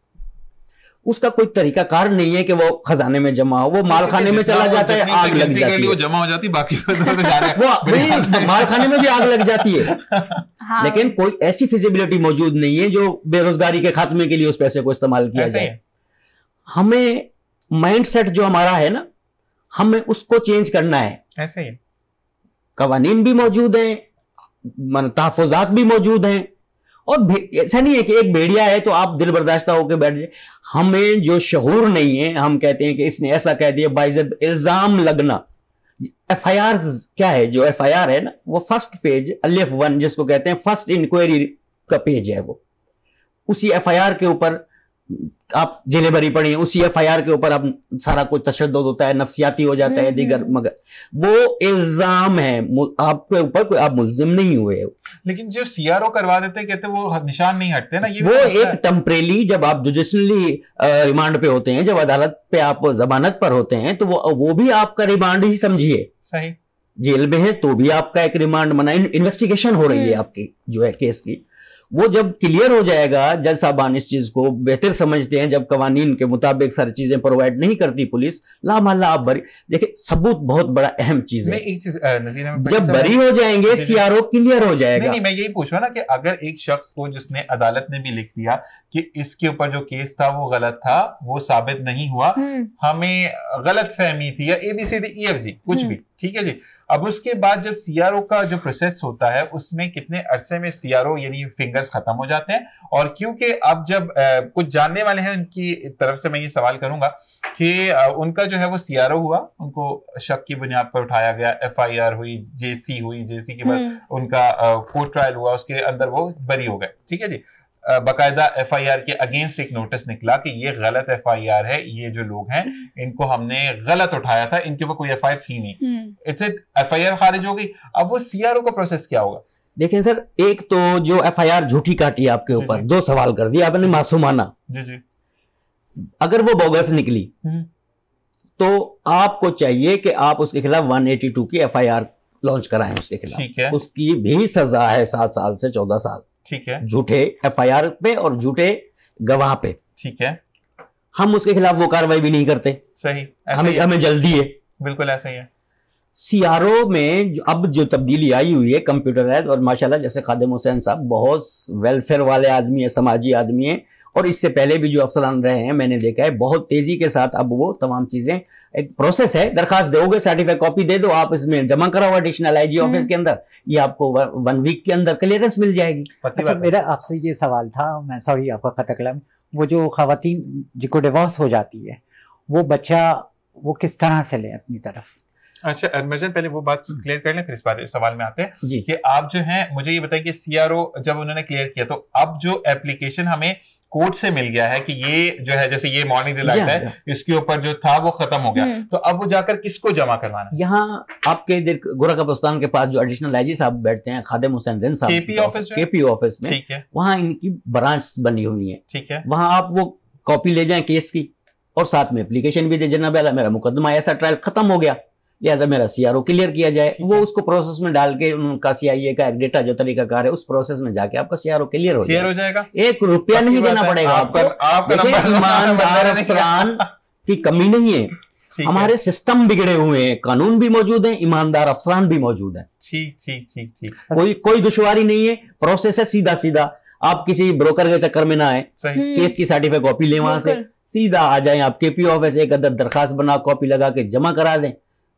उसका कोई तरीका कार नहीं है कि वो खजाने में जमा हो, वो मालखाने में चला जाता है, आग लग जाती है, वो जमा हो जाती, बाकी वो मालखाने में भी आग लग जाती है। हाँ। लेकिन कोई ऐसी फिजिबिलिटी मौजूद नहीं है जो बेरोजगारी के खात्मे के लिए उस पैसे को इस्तेमाल किया जाए। हमें माइंडसेट जो हमारा है ना, हमें उसको चेंज करना है। ऐसे ही कवानीन भी मौजूद हैं, तहफ़्फ़ुज़ात भी मौजूद हैं, और ऐसा नहीं है कि एक भेड़िया है तो आप दिल बर्दाश्ता होकर बैठ जाए। हमें जो शऊर नहीं है, हम कहते हैं कि इसने ऐसा कह दिया, बाइज्जत इल्जाम लगना। एफआईआर क्या है? जो एफआईआर है ना, वो फर्स्ट पेज अलिफ 1 जिसको कहते हैं फर्स्ट इंक्वायरी का पेज है, वो उसी एफआईआर के ऊपर आप जेलें भरी पड़ी हैं, उसी एफआईआर के ऊपर आप सारा कुछ तशद्दुद होता है, नफ्सियाती हो जाता है, दीगर, मगर वो इल्जाम है आपके ऊपर, कोई आप मुल्जिम नहीं हुए। लेकिन जो सीआरओ करवा देते कहते वो निशान नहीं हटते ना, ये वो एक टेम्परेरी, जब आप जुडिशनली रिमांड पे होते हैं, जब अदालत पे आप जमानत पर होते हैं, तो वो भी आपका रिमांड ही समझिए। सही, जेल में है तो भी आपका एक रिमांड मना, इन्वेस्टिगेशन हो रही है आपकी जो है केस की। वो जब क्लियर हो जाएगा, जज साहबान इस चीज को बेहतर समझते हैं, जब कवानीन के मुताबिक सारी चीजें प्रोवाइड नहीं करती पुलिस, ला महल्ला आप बरी, देखिए सबूत बहुत बड़ा अहम चीज है। एक चीज जब बरी हो जाएंगे, सीआरओ क्लियर हो जाएगा। नहीं, मैं यही पूछ रहा ना कि अगर एक शख्स को, जिसने अदालत ने भी लिख दिया कि इसके ऊपर जो केस था वो गलत था, वो साबित नहीं हुआ, हमें गलत फहमी थी, या ABCDEFG कुछ भी, ठीक है जी। अब उसके बाद जब सीआरओ का जो प्रोसेस होता है, उसमें कितने अरसे में सीआरओ यानी फिंगर्स खत्म हो जाते हैं? और क्योंकि अब जब कुछ जानने वाले हैं, उनकी तरफ से मैं ये सवाल करूंगा कि उनका जो है वो सीआरओ हुआ, उनको शक की बुनियाद पर उठाया गया, एफआईआर हुई, जेसी हुई, जेसी के बाद उनका कोर्ट ट्रायल हुआ, उसके अंदर वो बरी हो गए, ठीक है जी। बाकायदा एफआईआर के अगेंस्ट एक नोटिस निकला कि ये गलत एफआईआर है, ये जो लोग हैं इनको हमने गलत उठाया था, इनके ऊपर कोई एफआईआर थी नहीं, इट्स एफआईआर खारिज हो गई। अब वो सीआरओ का प्रोसेस क्या होगा? देखें सर, एक तो जो एफआईआर झूठी काटी आपके ऊपर, 2 सवाल कर दिया आपने मासूमाना, जी, अगर वो बोगस निकली तो आपको चाहिए कि आप उसके खिलाफ 182 की एफआईआर लॉन्च कराएं उसके खिलाफ। ठीक है, उसकी भी सजा है 7 साल से 14 साल। ठीक है, झूठे एफआईआर पे और झूठे गवाह पे। ठीक है, हम उसके खिलाफ वो कार्रवाई भी नहीं करते। सही, हमें जल्दी है, बिल्कुल ऐसा ही है। सीआरओ में अब जो तब्दीली आई हुई है कंप्यूटराइज, और माशाल्लाह जैसे खादिम हुसैन साहब बहुत वेलफेयर वाले आदमी है, समाजी आदमी है, और इससे पहले भी जो अफसरान रहे हैं मैंने देखा है बहुत तेजी के साथ अब वो तमाम चीजें, एक प्रोसेस है, दरखास्त दोगे, सर्टिफिकेट कॉपी दे दो, आप इसमें जमा कराओ एडिशनल आईजी ऑफिस के अंदर, ये आपको 1 वीक के अंदर क्लियरेंस मिल जाएगी। अच्छा, मेरा आपसे ये सवाल था, मैं सॉरी आपका खता कलम, वो जो खवातीन जिनको डिवोर्स हो जाती है, वो बच्चा वो किस तरह से ले अपनी तरफ? अच्छा अर्मजन, पहले वो बात क्लियर कर लें फिर इस बार इस सवाल में आते हैं कि आप जो हैं, मुझे ये बताइए कि CRO जब उन्होंने क्लियर किया तो अब जो एप्लीकेशन हमें कोर्ट से मिल गया है कि ये जो है, जैसे ये मॉर्निंग डिलाइट है, इसके ऊपर जो था वो खत्म हो गया, तो अब वो जाकर किसको जमा करवाना है? यहाँ आपके गोरा कब्रिस्तान के पास जो एडिशनल आईजी साहब बैठते हैं, खादिम हुसैन रिंद साहब, KP ऑफिस में, ठीक है, वहाँ इनकी ब्रांच बनी हुई है, ठीक है, वहाँ आप वो कॉपी ले जाएं केस की और साथ में एप्लीकेशन भी दे, जनाब आला मेरा मुकदमा ऐसा ट्रायल खत्म हो गया, लिहाजा मेरा CRO क्लियर किया जाए, वो उसको प्रोसेस में डाल के उनका CIA का एक डेटा जो तरीकाकार है उस प्रोसेस में जाके आपका CRO क्लियर हो जाएगा, 1 रुपया नहीं देना पड़ेगा आपको। ईमानदार अफसरान की कमी नहीं है, हमारे सिस्टम बिगड़े हुए हैं, कानून भी मौजूद है, ईमानदार अफसरान भी मौजूद है, ठीक, कोई दुश्वारी नहीं है, प्रोसेस है सीधा सीधा। आप किसी ब्रोकर के चक्कर में ना आए, केस की सर्टिफाइड कॉपी ले, वहां से सीधा आ जाए आप KP ऑफिस, एक अदद दरखास्त बना कॉपी लगा के जमा करा दें,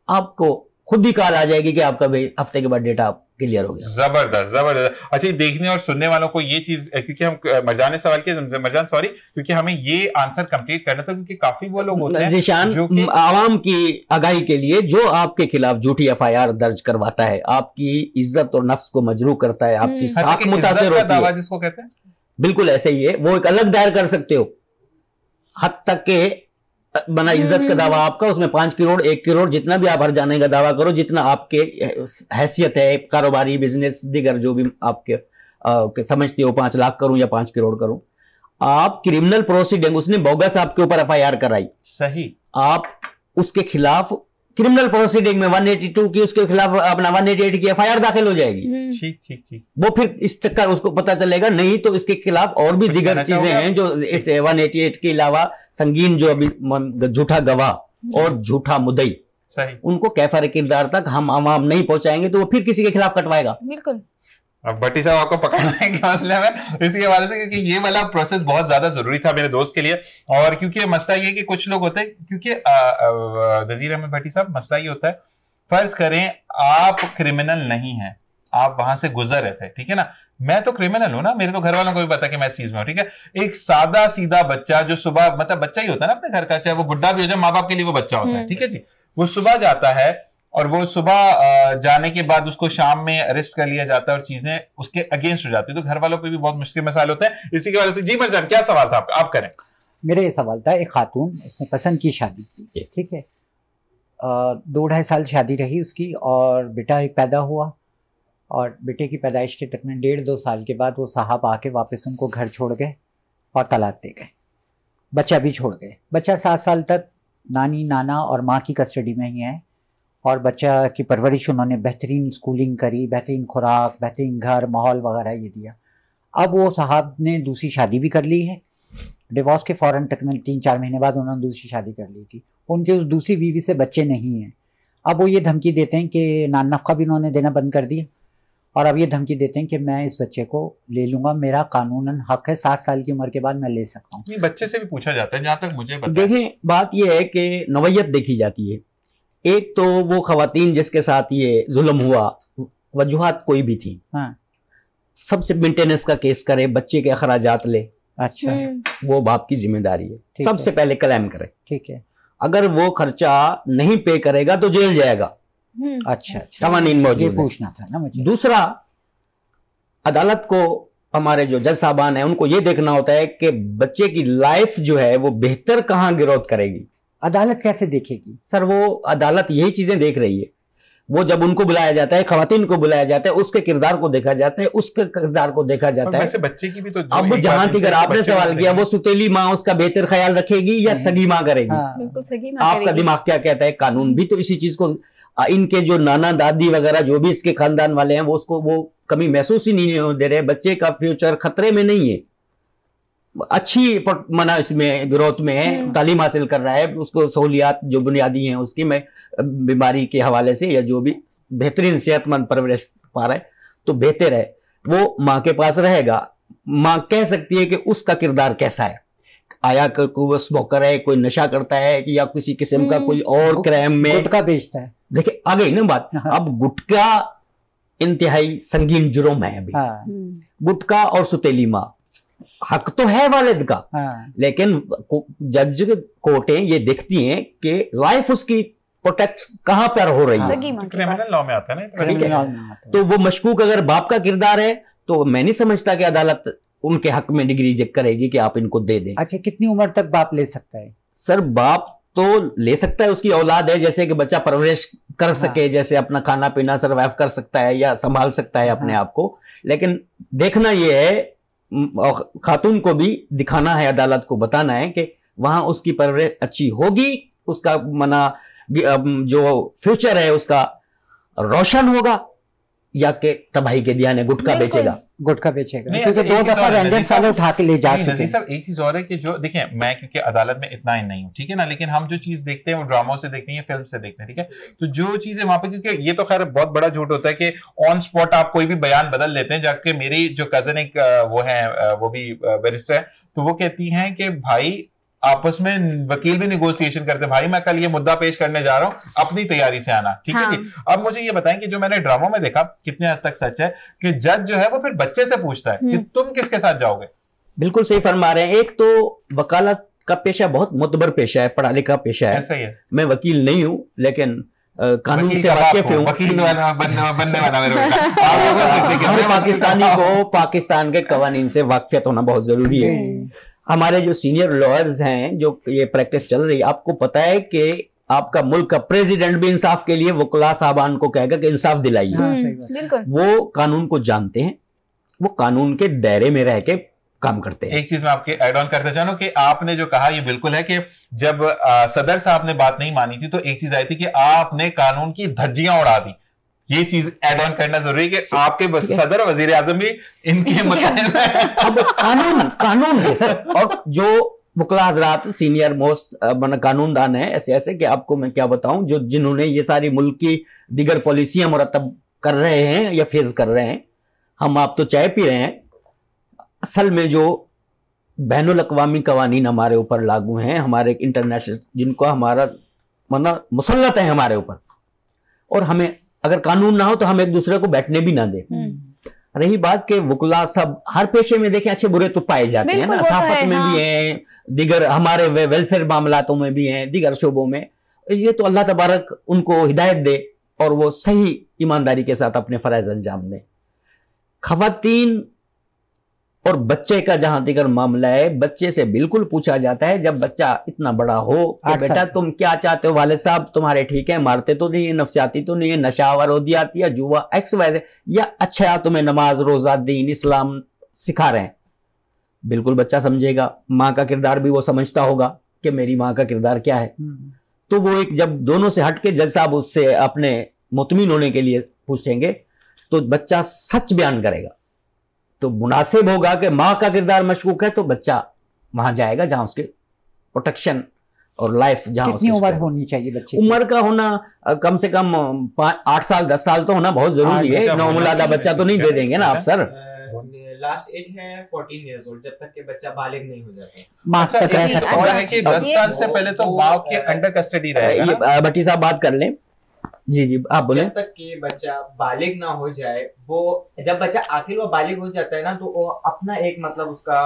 आपको खुद ही कॉल आ जाएगी कि आपका हफ्ते के बाद डेटा क्लियर हो गया। जबरदस्त। अच्छा, देखने और सुनने वालों को ये चीज, क्योंकि हम मरजान ने सवाल किया, मरजान सॉरी, क्योंकि हमें ये आंसर कंप्लीट करना था, क्योंकि काफी वो लोग होते हैं जो आवाम की आगाही के लिए जो आपके खिलाफ झूठी FIR दर्ज करवाता है, आपकी इज्जत और नफ्स को मजरूह करता है, आपकी साख मुतासिर होती है, जिसको कहते हैं, बिल्कुल ऐसे ही है, वो एक अलग दायर कर सकते हो, हद तक के बना इज्जत का दावा आपका, उसमें 5 करोड़ 1 करोड़ जितना भी आप हर जाने का दावा करो, जितना आपके हैसियत है, कारोबारी बिजनेस दिगर जो भी आपके समझते हो, 5 लाख करूं या 5 करोड़ करूं, आप क्रिमिनल प्रोसीडिंग, उसने बोगस आपके ऊपर FIR कराई, सही, आप उसके खिलाफ क्रिमिनल प्रोसीडिंग में 182 की उसके खिलाफ अपना 188 की FIR दाखिल हो जाएगी, ठीक, वो फिर इस चक्कर उसको पता चलेगा, नहीं तो इसके खिलाफ और भी दिगर चीजें हैं जो इस 188 के अलावा संगीन, जो अभी झूठा गवाह और झूठा मुद्दई, सही, उनको कैफर किरदार तक हम आवाम नहीं पहुंचाएंगे तो वो फिर किसी के खिलाफ कटवाएगा। बिल्कुल। अब भट्टी साहब आपको पकड़ना है क्या मसले में, इसी हवाले से, क्योंकि ये वाला प्रोसेस बहुत ज्यादा जरूरी था मेरे दोस्त के लिए, और क्योंकि मसला ये कि कुछ लोग होते हैं, क्योंकि नजीर अहमद भट्टी साहब, मसला ये होता है, फर्ज करें आप क्रिमिनल नहीं हैं, आप वहां से गुजर रहे थे, ठीक है ना, मैं तो क्रिमिनल हूं ना, मेरे तो घर वालों को भी पता कि मैं इस चीज में हूं, ठीक है, एक सादा सीधा बच्चा जो सुबह, मतलब बच्चा ही होता है ना अपने घर का, चाहे वो बुढ़ा भी हो जाए, माँ बाप के लिए वो बच्चा होता है, ठीक है जी, वो सुबह जाता है और वो सुबह जाने के बाद उसको शाम में अरेस्ट कर लिया जाता है और चीजें उसके अगेंस्ट हो जाती है, तो घर वालों पे भी बहुत मुश्किल मसाले होते हैं, इसी की वजह से। जी मरजान, क्या सवाल था आप करें। मेरा ये सवाल था, एक खातून, उसने पसंद की शादी की, ठीक है, 2-2.5 साल शादी रही उसकी, और बेटा एक पैदा हुआ, और बेटे की पैदाइश के तकरीबन 1.5-2 साल के बाद वो साहब आके वापस उनको घर छोड़ गए और तलाक दे गए, बच्चा भी छोड़ गए। बच्चा 7 साल तक नानी नाना और माँ की कस्टडी में ही है, और बच्चा की परवरिश उन्होंने बेहतरीन स्कूलिंग करी, बेहतरीन खुराक, बेहतरीन घर माहौल वगैरह ये दिया। अब वो साहब ने दूसरी शादी भी कर ली है, डिवोर्स के फ़ौरन तकरीबन 3-4 महीने बाद उन्होंने दूसरी शादी कर ली थी, उनके उस दूसरी बीवी से बच्चे नहीं हैं। अब वो ये धमकी देते हैं कि नान नफ़का भी उन्होंने देना बंद कर दिया, और अब ये धमकी देते हैं कि मैं इस बच्चे को ले लूंगा, मेरा कानूनन हक है, 7 साल की उम्र के बाद मैं ले सकता हूँ। ये बच्चे से भी पूछा जाता है, जहाँ तक मुझे पता है। देखें, बात ये है कि नवैयत देखी जाती है, एक तो वो खवातीन जिसके साथ ये जुल्म हुआ, वजूहात कोई भी थी, हाँ, सबसे मेंटेनेंस का केस करे, बच्चे के अखराजात ले, अच्छा, वो बाप की जिम्मेदारी है, सबसे पहले क्लेम करे, ठीक है, अगर वो खर्चा नहीं पे करेगा तो जेल जाएगा। अच्छा, कवानीन मौजूद, ये पूछना था ना मुझे। दूसरा, अदालत को, हमारे जो जज साहबान है उनको ये देखना होता है कि बच्चे की लाइफ जो है वो बेहतर कहाँ गिरौत करेगी। अदालत कैसे देखेगी सर? वो अदालत यही चीजें देख रही है, वो जब उनको बुलाया जाता है, खवातीन को बुलाया जाता है, उसके किरदार को देखा जाता है, उसके किरदार को देखा जाता है। वैसे बच्चे की भी तो, अब जहां तक आपने सवाल किया, वो सुतेली माँ उसका बेहतर ख्याल रखेगी या सगी माँ करेगी? बिल्कुल सगी माँ आपका दिमाग क्या कहता है? कानून भी तो इसी चीज को, इनके जो नाना दादी वगैरह जो भी इसके खानदान वाले हैं, वो उसको वो कमी महसूस ही नहीं दे रहे। बच्चे का फ्यूचर खतरे में नहीं है, अच्छी मना इसमें ग्रोथ में है, तालीम हासिल कर रहा है, उसको सहूलियात जो बुनियादी हैं उसकी, मैं बीमारी के हवाले से या जो भी बेहतरीन सेहतमंद परवरिश पा रहा है तो बेहतर है, वो माँ के पास रहेगा। माँ कह सकती है कि उसका किरदार कैसा है, आया कोई स्मोकर है, कोई नशा करता है, या किसी किस्म का कोई और क्राइम में गुटखा बेचता है। देखिए आ गई ना बात। अब गुटखा इंतहाई संगीन जुर्म है अभी, गुटखा और सुतेली माँ, हक तो है वालिद का, लेकिन जज कोर्टें ये देखती हैं कि लाइफ उसकी प्रोटेक्ट कहां पर हो रही है, क्रिमिनल लॉ में आता है ना, ठीक है। तो वो मशकूक अगर बाप का किरदार है तो मैं नहीं समझता कि अदालत उनके हक में डिग्री रिजेक्ट करेगी कि आप इनको दे दें। अच्छा, कितनी उम्र तक बाप ले सकता है? सर बाप तो ले सकता है, उसकी औलाद है, जैसे कि बच्चा परवरिश कर सके, जैसे अपना खाना पीना सर्वाइव कर सकता है या संभाल सकता है अपने आप को। लेकिन देखना ये है, खातून को भी दिखाना है, अदालत को बताना है कि वहां उसकी परवरिश अच्छी होगी, उसका मना जो फ्यूचर है उसका रोशन होगा, या के तबाही के दिया ने गुटखा बेचेगा। क्योंकि 2 दफा रंजन साहब उठा के ले जा चुके हैं। सब एक चीज और है कि जो देखिए, मैं क्योंकि अदालत में इतना ही नहीं हूँ, ठीक है ना, लेकिन हम जो चीज देखते हैं वो ड्रामों से देखते हैं, फिल्म से देखते हैं, ठीक है। तो जो चीजें वहां पे, क्योंकि ये तो खैर बहुत बड़ा झूठ होता है कि ऑन स्पॉट आप कोई भी बयान बदल देते हैं। जाके मेरी जो कजन एक वो है, वो भी बैरिस्टर है, तो वो कहती हैं कि भाई आपस में वकील भी निगोशिएशन करते, भाई मैं कल ये मुद्दा पेश करने जा रहा हूं, अपनी तैयारी से आना, ठीक है जी। अब मुझे ये बताएं कि जो मैंने ड्रामा में देखा कितने हद तक सच है कि जज जो है वो फिर बच्चे से पूछता है कि तुम किसके साथ जाओगे। बिल्कुल सही फरमा रहे हैं। एक तो वकालत का पेशा बहुत मुतबर पेशा है, पढ़ा लिखा पेशा है। ऐसा ही है। मैं वकील नहीं हूं, लेकिन कानून से वाकिफ हूं। वकील बनने वाला मेरे हर पाकिस्तानी को पाकिस्तान के कवानीन से वाकिफियत होना बहुत जरूरी है। हमारे जो सीनियर लॉयर्स हैं, जो ये प्रैक्टिस चल रही है, आपको पता है कि आपका मुल्क का प्रेसिडेंट भी इंसाफ के लिए वकला साहबान को कहेगा कि इंसाफ दिलाइए। वो कानून को जानते हैं, वो कानून के दायरे में रह के काम करते हैं। एक चीज मैं आपके ऐड ऑन करते चाहूँ कि आपने जो कहा ये बिल्कुल है कि जब सदर साहब ने बात नहीं मानी थी तो एक चीज आई थी कि आपने कानून की धज्जियां उड़ा दी। ये चीज ऐड ऑन करना जरूरी है कि आपके सदर वजीर आजम भी इनके मतलब अब कानून है सर। और जो वकला हजरात सीनियर मोस्ट कानूनदान है ऐसे ऐसे कि आपको मैं क्या बताऊं, जो जिन्होंने ये सारी मुल्क की दीगर पॉलिसियां मुरतब कर रहे हैं या फेज कर रहे हैं। हम आप तो चाय पी रहे हैं, असल में जो बैनुल अक़वामी कवानीन हमारे ऊपर लागू हैं, हमारे इंटरनेशनल जिनको हमारा मतलब मुसल्लत है हमारे ऊपर, और हमें अगर कानून ना हो तो हम एक दूसरे को बैठने भी ना दे। रही बात के वकला सब हर पेशे में देखें अच्छे बुरे तो पाए जाते हैं ना, सहाफत में भी हैं, दिगर हमारे वेलफेयर मामलातों में भी हैं, दिगर शोबों में। ये तो अल्लाह तबारक उनको हिदायत दे और वो सही ईमानदारी के साथ अपने फराइज अंजाम दें। खवातीन और बच्चे का जहां तक मामला है, बच्चे से बिल्कुल पूछा जाता है जब बच्चा इतना बड़ा हो कि बेटा तुम क्या चाहते हो, वाले साहब तुम्हारे ठीक है, मारते तो नहीं है, नफसियाती तो नहीं है, नशावर होदियाती या जुआ एक्स वाई से, या अच्छा तुम्हें नमाज रोजा दीन इस्लाम सिखा रहे हैं। बिल्कुल बच्चा समझेगा, माँ का किरदार भी वो समझता होगा कि मेरी माँ का किरदार क्या है। तो वो एक जब दोनों से हटके जज साहब उससे अपने मुतमिन होने के लिए पूछेंगे तो बच्चा सच बयान करेगा। तो मुनासिब होगा कि माँ का किरदार मशकूक है तो बच्चा वहां जाएगा जहां उसके प्रोटेक्शन और लाइफ जहां कितनी उम्र होनी चाहिए बच्चे की? उम्र का होना कम से कम 8 साल 10 साल तो होना बहुत जरूरी है। नौमुलादा बच्चा तो नहीं दे देंगे ना आप सर। लास्ट एज है 14 इयर्स ओल्ड, जब तक कि बच्चा बालिग नहीं हो जाता। अच्छा, है कि 10 साल से पहले तो माँ के अंडर कस्टडी रहेगा। भट्टी साहब बात कर लें। जी जी आप बोले। जब तक कि बच्चा बालिग ना हो जाए, वो जब बच्चा आखिर वो बालिग हो जाता है ना, तो वो अपना एक मतलब उसका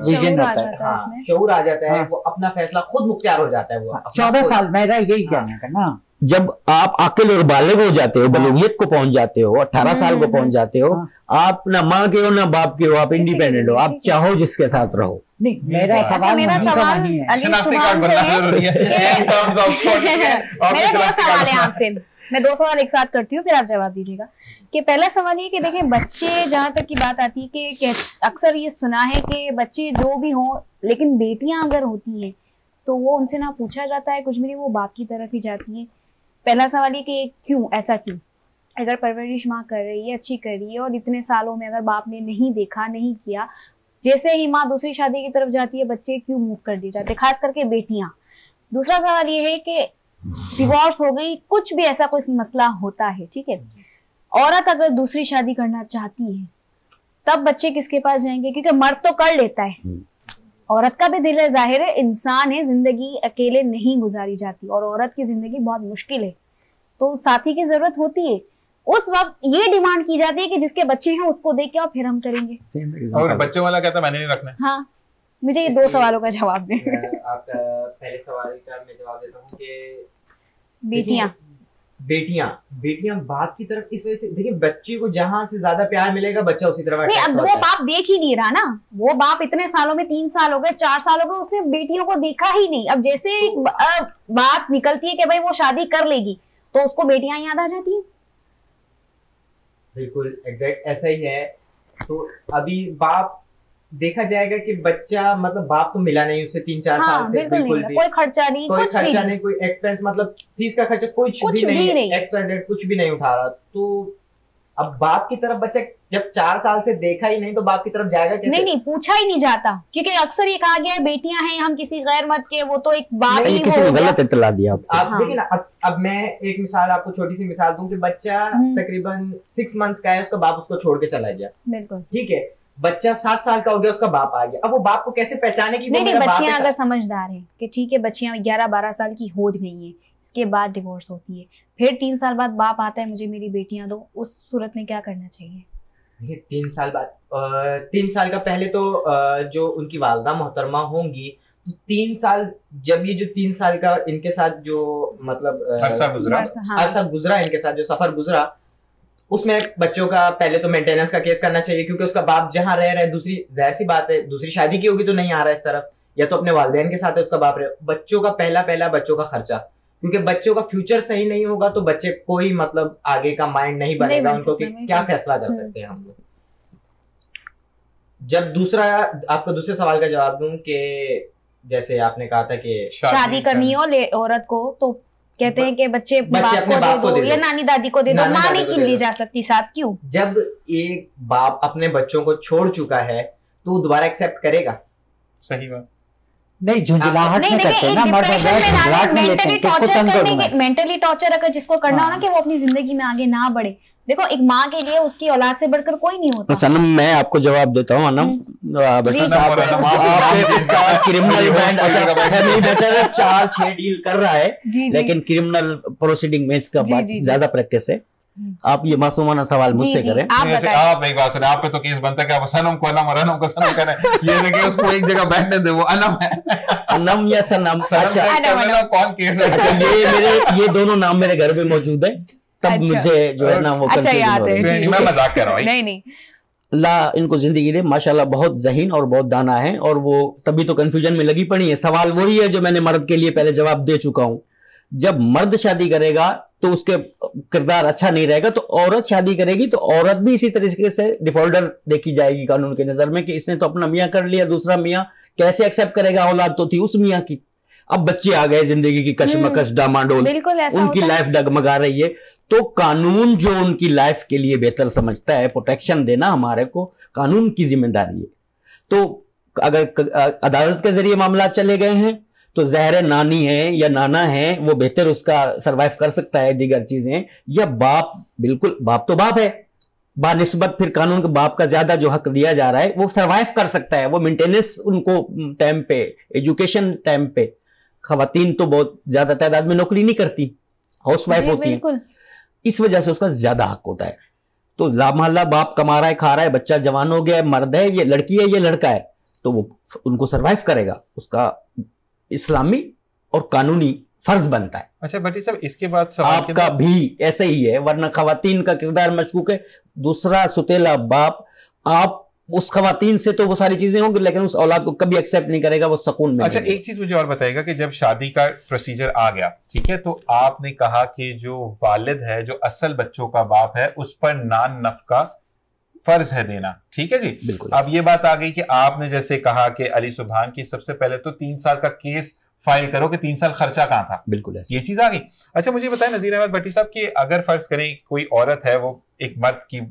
विजन रहता है, हाँ, शऊर आ जाता है, वो अपना फैसला खुद मुख्तियार हो जाता है। वो 14 साल मेरा यही कहना है ना, जब आप अकिल और बालिग हो जाते हो, बलूगियत को पहुंच जाते हो, 18 साल को पहुंच जाते हो, आप ना माँ के हो ना बाप के हो, आप इंडिपेंडेंट हो, आप चाहो जिसके साथ रहो। नहीं, मेरा सवाल मेरे दो सवाल है आपसे, मैं 2 सवाल एक साथ करती हूँ फिर आप जवाब दीजिएगा। कि पहला सवाल ये कि देखिए बच्चे जहां तक की बात आती है कि अक्सर ये सुना है कि बच्चे जो भी हों, लेकिन बेटियां अगर होती हैं तो वो उनसे ना पूछा जाता है कुछ भी नहीं, वो बाप की तरफ ही जाती है। पहला सवाल ये कि क्यों, ऐसा क्यों? अगर परवरिश माँ कर रही है, अच्छी कर रही है, और इतने सालों में अगर बाप ने नहीं देखा नहीं किया, जैसे ही माँ दूसरी शादी की तरफ जाती है बच्चे क्यों मूव कर दिए जाते, खास करके बेटियां। दूसरा सवाल ये है कि डिवोर्स हो गई, कुछ भी ऐसा कोई मसला होता है, ठीक है, औरत अगर दूसरी शादी करना चाहती है तब बच्चे किसके पास जाएंगे? क्योंकि मर्द तो कर लेता है, औरत का भी दिल है, जाहिर है इंसान है, जिंदगी अकेले नहीं गुजारी जाती और औरत की जिंदगी बहुत मुश्किल है, तो साथी की जरूरत होती है। उस वक्त ये डिमांड की जाती है कि जिसके बच्चे हैं उसको दे के और फिर हम करेंगे। और बच्चों वाला कहता मैंने नहीं रखना। हाँ, मुझे ये 2 सवालों का जवाब दें। आपका पहले सवाल का मैं जवाब देता हूँ कि बेटियां बाप की तरफ इस वजह से, देखिए बच्चे को जहां से ज्यादा प्यार मिलेगा बच्चा उसी तरफ नहीं, अब वो बाप देख ही नहीं रहा ना, वो बाप इतने सालों में 3 साल हो गए 4 साल हो गए उसने बेटियों को देखा ही नहीं। अब जैसे बात निकलती है कि भाई वो शादी कर लेगी तो उसको बेटियां याद आ जाती है। बिल्कुल एग्जैक्ट ऐसा ही है। तो अभी बाप देखा जाएगा कि बच्चा मतलब बाप तो मिला नहीं उसे 3-4 साल से, बिल्कुल भी कोई खर्चा नहीं, कोई खर्चा नहीं, कोई एक्सपेंस मतलब फीस का खर्चा कुछ भी नहीं, एक्सपेंस कुछ भी नहीं उठा रहा। तो अब बाप की तरफ बच्चा जब 4 साल से देखा ही नहीं तो बाप की तरफ जाएगा कैसे? नहीं, पूछा ही नहीं जाता, क्योंकि अक्सर ये कहा गया है बेटियां हैं हम किसी गैर मत के, वो तो एक बाप ही किसी ने गलत इत्तला दिया आप देखिए ना। अब मैं एक मिसाल आपको छोटी सी मिसाल दूं कि बच्चा तकरीबन 6 मंथ का है, उसका बाप उसको छोड़ के चला गया, बिल्कुल ठीक है। बच्चा 7 साल का हो गया, उसका बाप आ गया। अब वो बाप को कैसे पहचाने की? नहीं, बच्चियां अगर समझदार हैं कि ठीक है बच्चियां 11-12 साल की हो गई हैं, इसके बाद डिवोर्स होती है, फिर 3 साल बाद बाप आता है मुझे मेरी बेटियां दो, उस सूरत में क्या करना चाहिए? देखिए 3 साल बाद 3 साल का पहले तो जो उनकी वालदा मोहतरमा होंगी, 3 साल जब ये जो 3 साल का इनके साथ जो मतलब अरसा गुजरा इनके साथ जो सफर गुजरा, उसमें बच्चों का पहले तो मेंटेनेंस का केस करना चाहिए, क्योंकि उसका बाप जहां रह रहा है, दूसरी जाहिर सी बात है दूसरी शादी की होगी तो नहीं आ रहा है इस तरफ, या तो अपने वालिदैन के साथ है उसका बाप रहे। बच्चों का पहला बच्चों का खर्चा, क्योंकि बच्चों का फ्यूचर सही नहीं होगा तो बच्चे कोई मतलब आगे का माइंड नहीं बनेगा उनको कि क्या फैसला कर सकते हैं हम लोग। जब दूसरा आपको दूसरे सवाल का जवाब दूं कि जैसे आपने कहा था कि शादी करनी हो औरत को तो कहते हैं कि बच्चे अपने बाप को दे दो या नानी दादी को दे दो, माँ नहीं क्यों ले जा सकती साथ? क्यों? जब एक बाप अपने बच्चों को छोड़ चुका है तो वो दोबारा एक्सेप्ट करेगा? सही बात नहीं, झुंझलाहट नहीं करते ना, मेंटली टॉर्चर अगर जिसको करना हो ना कि वो अपनी जिंदगी में आगे ना बढ़े। देखो एक माँ के लिए उसकी औलाद से बढ़कर कोई नहीं होता। सनम मैं आपको जवाब देता हूँ अनम, बेटा साहब इसका criminal band family matter 4-6 deal कर रहा है, लेकिन क्रिमिनल प्रोसीडिंग में इसका ज्यादा प्रैक्टिस है। आप ये मासूमाना सवाल मुझसे करें। आप एक बात सुने, आप पे तो केस बनता है कि आप सनम को अनम और अनम को सनम करें, ये देखिए उसको एक जगह बैठने दे, वो अनम है, अनम या सनम। अच्छा कौन केस है? अच्छा ये दोनों नाम मेरे घर में मौजूद है, तब मुझे जो है ना वो मैं मजाक कर रहा हूँ। नहीं अल्लाह इनको जिंदगी दे, माशाल्लाह बहुत ज़हीन और बहुत दाना है, और वो तभी तो कंफ्यूजन में लगी पड़ी है। सवाल वही है जो मैंने मर्द के लिए पहले जवाब दे चुका हूं। जब मर्द शादी करेगा तो उसके किरदार अच्छा नहीं रहेगा, तो औरत शादी करेगी तो औरत भी इसी तरीके से डिफॉल्टर देखी जाएगी कानून के नजर में कि इसने तो अपना मियाँ कर लिया, दूसरा मियाँ कैसे एक्सेप्ट करेगा? औलाद तो थी उस मियाँ की, अब बच्चे आ गए, जिंदगी की कशमकश डामाडोल, उनकी लाइफ डगमगा रही है। तो कानून जो उनकी लाइफ के लिए बेहतर समझता है, प्रोटेक्शन देना हमारे को कानून की जिम्मेदारी है। तो अगर अदालत के जरिए मामला चले गए हैं तो ज़ाहिर नानी है या नाना है वो बेहतर उसका सरवाइव कर सकता है दीगर चीजें, या बाप, बिल्कुल बाप तो बाप है, बानिस्बत फिर कानून के बाप का ज्यादा जो हक दिया जा रहा है वो सरवाइव कर सकता है। वो मेंटेनेंस उनको टाइम पे, एजुकेशन टाइम पे, खवातीन तो बहुत ज्यादा तादाद में नौकरी नहीं करती, हाउस वाइफ होती है, इस वजह से उसका ज्यादा हक होता है। तो लामहल्ला बाप कमा रहा है, खा रहा है, बच्चा जवान हो गया है, मर्द है, ये लड़की है, ये लड़का है, तो वो उनको सरवाइव करेगा, उसका इस्लामी और कानूनी फर्ज बनता है। अच्छा भट्टी साहब, इसके बाद सवाल आपका भी ऐसे ही है, वरना खवातीन का किरदार मशकूक है। दूसरा सुतेला बाप, आप उस खवातीन से तो वो सारी चीजें होंगी लेकिन उस औलाद को कभी एक्सेप्ट नहीं करेगा, वो सुकून में। अच्छा एक चीज मुझे और बताइएगा कि जब शादी का प्रोसीजर आ गया, ठीक है, तो आपने कहा कि जो वालिद है, जो असल बच्चों का बाप है, उस पर नान नफका फर्ज है देना, ठीक है जी, बिल्कुल। अब ये बात आ गई कि आपने जैसे कहा कि अली सुभान की सबसे पहले तो 3 साल का केस फाइल करो कि 3 साल खर्चा कहाँ था, बिल्कुल ये चीज आ गई। अच्छा मुझे बताएं नजीर अहमद भट्टी साहब कि अगर फर्ज करें कोई औरत है, वो एक मर्द की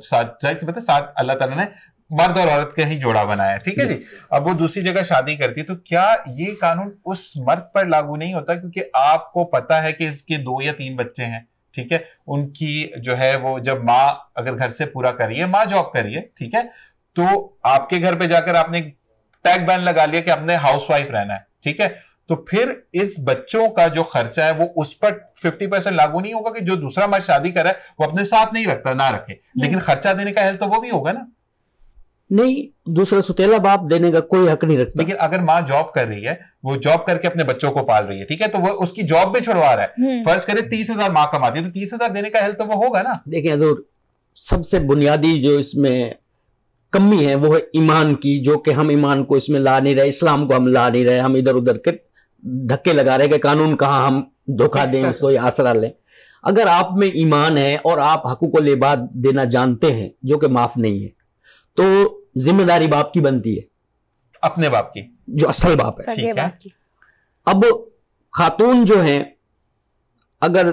साथ अल्लाह ताला ने मर्द और औरत का ही जोड़ा बनाया है, ठीक है जी, अब वो दूसरी जगह शादी करती है, तो क्या ये कानून उस मर्द पर लागू नहीं होता? क्योंकि आपको पता है कि इसके 2 या 3 बच्चे हैं, ठीक है, उनकी जो है वो जब माँ अगर घर से पूरा करिए, माँ जॉब करिए, ठीक है, तो आपके घर पे जाकर आपने टैग बैन लगा लिया कि आपने हाउस वाइफ रहना है, ठीक है, तो फिर इस बच्चों का जो खर्चा है वो उस पर 50% लागू नहीं होगा कि जो दूसरा मर्द शादी कर रहा है वो अपने साथ नहीं रखता, ना रखे, लेकिन खर्चा देने का हल तो वो भी होगा ना। नहीं, दूसरा सुतेला बाप देने का कोई हक नहीं रखता। लेकिन अगर माँ जॉब कर रही है, वो जॉब करके अपने बच्चों को पाल रही है, ठीक है, तो वो उसकी जॉब भी छुड़वा रहा है, फर्ज करे 30,000 माँ कमाती है, तो 30,000 देने का हेल्थ तो वो होगा ना। देखिए हजूर, सबसे बुनियादी जो इसमें कमी है वो है ईमान की, जो कि हम ईमान को इसमें ला नहीं रहे, इस्लाम को हम ला नहीं रहे, हम इधर उधर के धक्के लगा रहे कि कानून कहाँ हम धोखा दें उसको या आसरा लें। अगर आप में ईमान है और आप हकूक़ुल इबाद देना जानते हैं, जो कि माफ नहीं है, तो जिम्मेदारी बाप की बनती है, अपने बाप की, जो असल बाप है। ठीक है। अब खातून जो है, अगर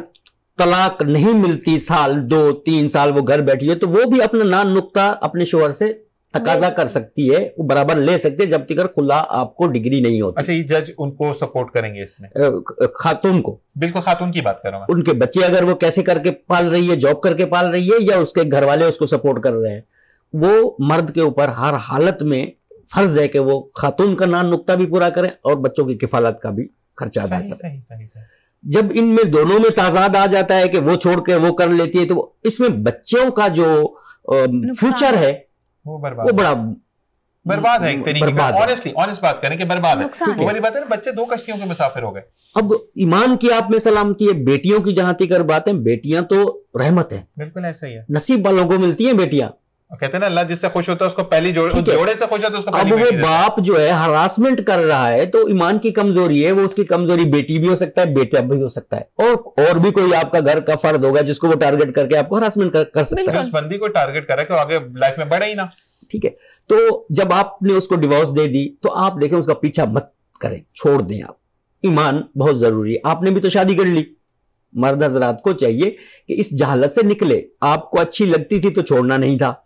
तलाक नहीं मिलती, साल 2-3 साल वो घर बैठी है, तो वो भी अपना नान नुक्ता अपने शोहर से तकाजा कर सकती है, वो बराबर ले सकते हैं, जब तक खुला आपको डिग्री नहीं होती। अच्छा, ये जज उनको सपोर्ट करेंगे इसमें? खातून को, बिल्कुल खातून की बात कर रहा हूं। उनके बच्चे अगर वो कैसे करके पाल रही है, जॉब करके पाल रही है, या उसके घर वाले उसको सपोर्ट कर रहे हैं, वो मर्द के ऊपर हर हालत में फर्ज है कि वो खातून का नान नुक्ता भी पूरा करें और बच्चों की किफालत का भी खर्चा अदा करें। सही। जब इनमें दोनों में ताजाद आ जाता है कि वो छोड़ के वो कर लेती है, तो इसमें बच्चों का जो फ्यूचर है वो बड़ा बर्बाद है एक तरीके का। ऑनेस्ट बात करें कि बर्बाद है। वो वाली बात है ना, बच्चे 2 कश्तियों के मुसाफिर हो गए। अब ईमान की आप में सलामती है। बेटियों की जहां तक बात है, बेटियां तो रहमत है, बिल्कुल ऐसा ही है, नसीब वालों को मिलती हैं बेटियां। कहते हैं ना, अल्लाह जिससे खुश होता है उसको पहली जोड़े से खुश होता है उसको पहली। अब वो बाप जो है हरासमेंट कर रहा है, तो ईमान की कमजोरी है, वो उसकी कमजोरी बेटी भी हो सकता है, बेटा भी हो सकता है, और भी कोई आपका घर का फर्द होगा जिसको वो टारगेट करके आपको हरासमेंट कर सकता है। उस बंदी को टारगेट करा कि आगे लाइफ में बढ़े ही ना। ठीक है, तो जब आपने उसको डिवोर्स दे दी, तो आप देखें उसका पीछा मत करें, छोड़ दें आप। ईमान बहुत जरूरी है। आपने भी तो शादी कर ली, मर्द हजरात को चाहिए कि इस जहालत से निकले। आपको अच्छी लगती थी तो छोड़ना नहीं था,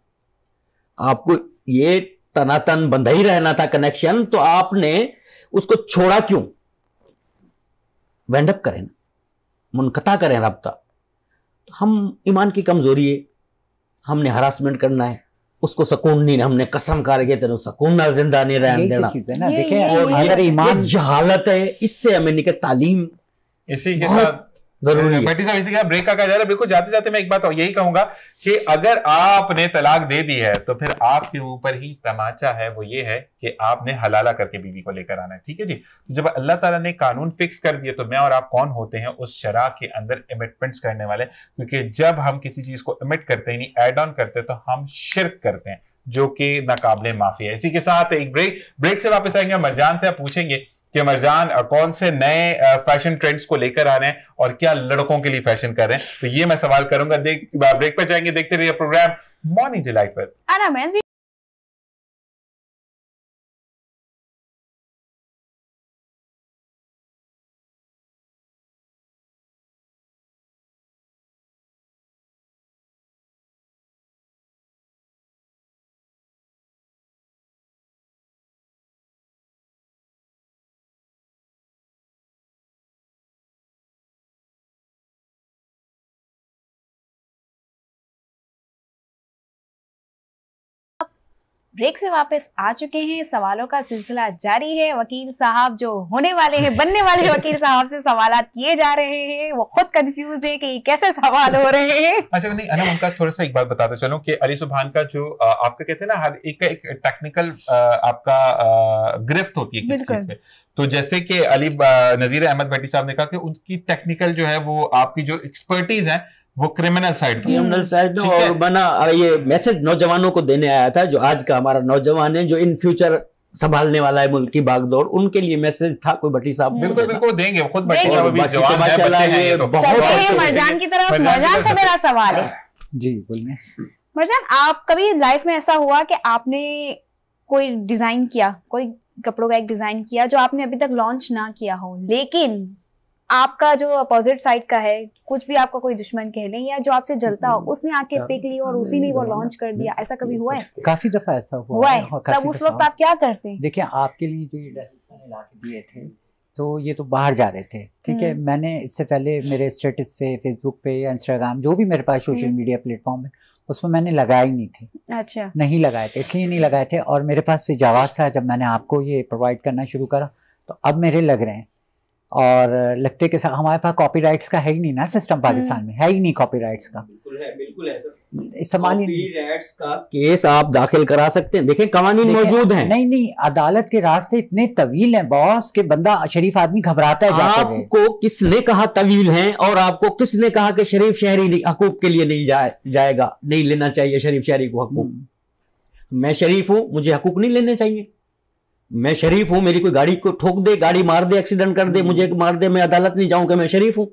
आपको ये तनातन बंधा ही रहना था कनेक्शन, तो आपने उसको छोड़ा क्यों? वेंड अप करें ना, मुनकता करें रब्ता। हम ईमान की कमजोरी है, हमने हरासमेंट करना है, उसको सुकून नहीं, हमने कसम करके तेरे सुकून ना जिंदा नहीं रहने देना। देखिए, अगर ईमान जहालत है, इससे हमें निकल तालीम इसी के साथ जरूरी है। भट्टी साहब, इसी के साथ ब्रेक का कहा जा रहा है। बिल्कुल जाते जाते मैं एक बात यही कहूंगा कि अगर आपने तलाक दे दी है तो फिर आपके ऊपर ही तमाचा है, वो ये है कि आपने हलाला करके बीवी को लेकर आना है। ठीक है जी। तो जब अल्लाह ताला ने कानून फिक्स कर दिया, तो मैं और आप कौन होते हैं उस शरा के अंदर इमिटमेंट्स करने वाले? क्योंकि जब हम किसी चीज को इमिट करते हैं, ऐड ऑन करते हैं, तो हम शिर्क करते हैं, जो कि नाकाबिले माफी है। इसी के साथ एक ब्रेक से वापस आएंगे। मरजान से आप पूछेंगे कि मरजान कौन से नए फैशन ट्रेंड्स को लेकर आ रहे हैं और क्या लड़कों के लिए फैशन कर रहे हैं, तो ये मैं सवाल करूंगा। ब्रेक पर जाएंगे, देखते रहिए प्रोग्राम मॉर्निंग डिलाइट पर। ब्रेक से वापस आ चुके हैं। सवालों का सिलसिला जारी है। वकील साहब जो होने वाले हैं, बनने वाले वकील साहब से सवालात किए जा रहे हैं। वो खुद कंफ्यूज है कि कैसे सवाल हो रहे हैं। अच्छा नहीं अनम, उनका थोड़ा सा एक बात बताते चलो कि अली सुभान का जो आपका कहते हैं ना, हर एक का एक टेक्निकल आपका गिरफ्त होती है किसी चीज पे। तो जैसे कि अली नजीर अहमद भट्टी साहब ने कहा कि उनकी टेक्निकल जो है, वो आपकी जो एक्सपर्टीज है वो क्रिमिनल साइड में, और बना ये मैसेज नौजवानों को देने आया था, जो आज का हमारा नौजवान है, जो इन फ्यूचर संभालने वाला है मुल्क की बागदौड़, उनके लिए मैसेज था। कोई भट्टी साहब बिल्कुल देंगे, खुद भट्टी साहब अभी जवान है, बच्चे हैं, तो बहुत मरजान की तरफ। मरजान से मेरा सवाल है। जी बोलिए मरजान, आप कभी लाइफ में ऐसा हुआ कि आपने कोई डिजाइन किया, कोई कपड़ों का एक डिजाइन किया जो आपने अभी तक लॉन्च ना किया हो, लेकिन आपका जो अपोजिट साइड का है, कुछ भी आपका कोई दुश्मन कह लें या जो आपसे जलता हो, उसने आके पिक ली और उसी ने वो लॉन्च कर दिया, ऐसा कभी हुआ है? काफी दफा ऐसा हुआ है। तब उस वक्त आप क्या करते हैं? देखिए, आपके लिए जो ये ड्रेसेस मैंने ला के दिए थे, तो ये तो बाहर जा रहे थे, ठीक है। मैंने इससे पहले मेरे स्टेटस पे, फेसबुक पे या इंस्टाग्राम, जो भी मेरे पास सोशल मीडिया प्लेटफॉर्म है, उसमें मैंने लगाए ही नहीं थे। अच्छा, नहीं लगाए थे, इसलिए नहीं लगाए थे। और मेरे पास फिर जवाब था, जब मैंने आपको ये प्रोवाइड करना शुरू करा, तो अब मेरे लग रहे हैं। और लगते के साथ हमारे पास कॉपीराइट्स का है ही नहीं ना सिस्टम, पाकिस्तान में है ही नहीं कॉपीराइट्स का। बिल्कुल है सर। कॉपीराइट्स का केस आप दाखिल करा सकते हैं। देखें कवानीन मौजूद हैं। नहीं, अदालत के रास्ते इतने तवील हैं बॉस कि बंदा शरीफ आदमी घबराता है। आपको किसने कहा तवील हैं, और आपको किसने कहा कि शरीफ शहरी हकूक के लिए नहीं जाएगा, नहीं लेना चाहिए शरीफ शहरी को हकूक? मैं शरीफ हूं, मुझे हकूक नहीं लेने चाहिए? मैं शरीफ हूं, मेरी कोई गाड़ी को ठोक दे, गाड़ी मार दे, एक्सीडेंट कर दे, मुझे मार दे, मैं अदालत नहीं जाऊं कि मैं शरीफ हूं?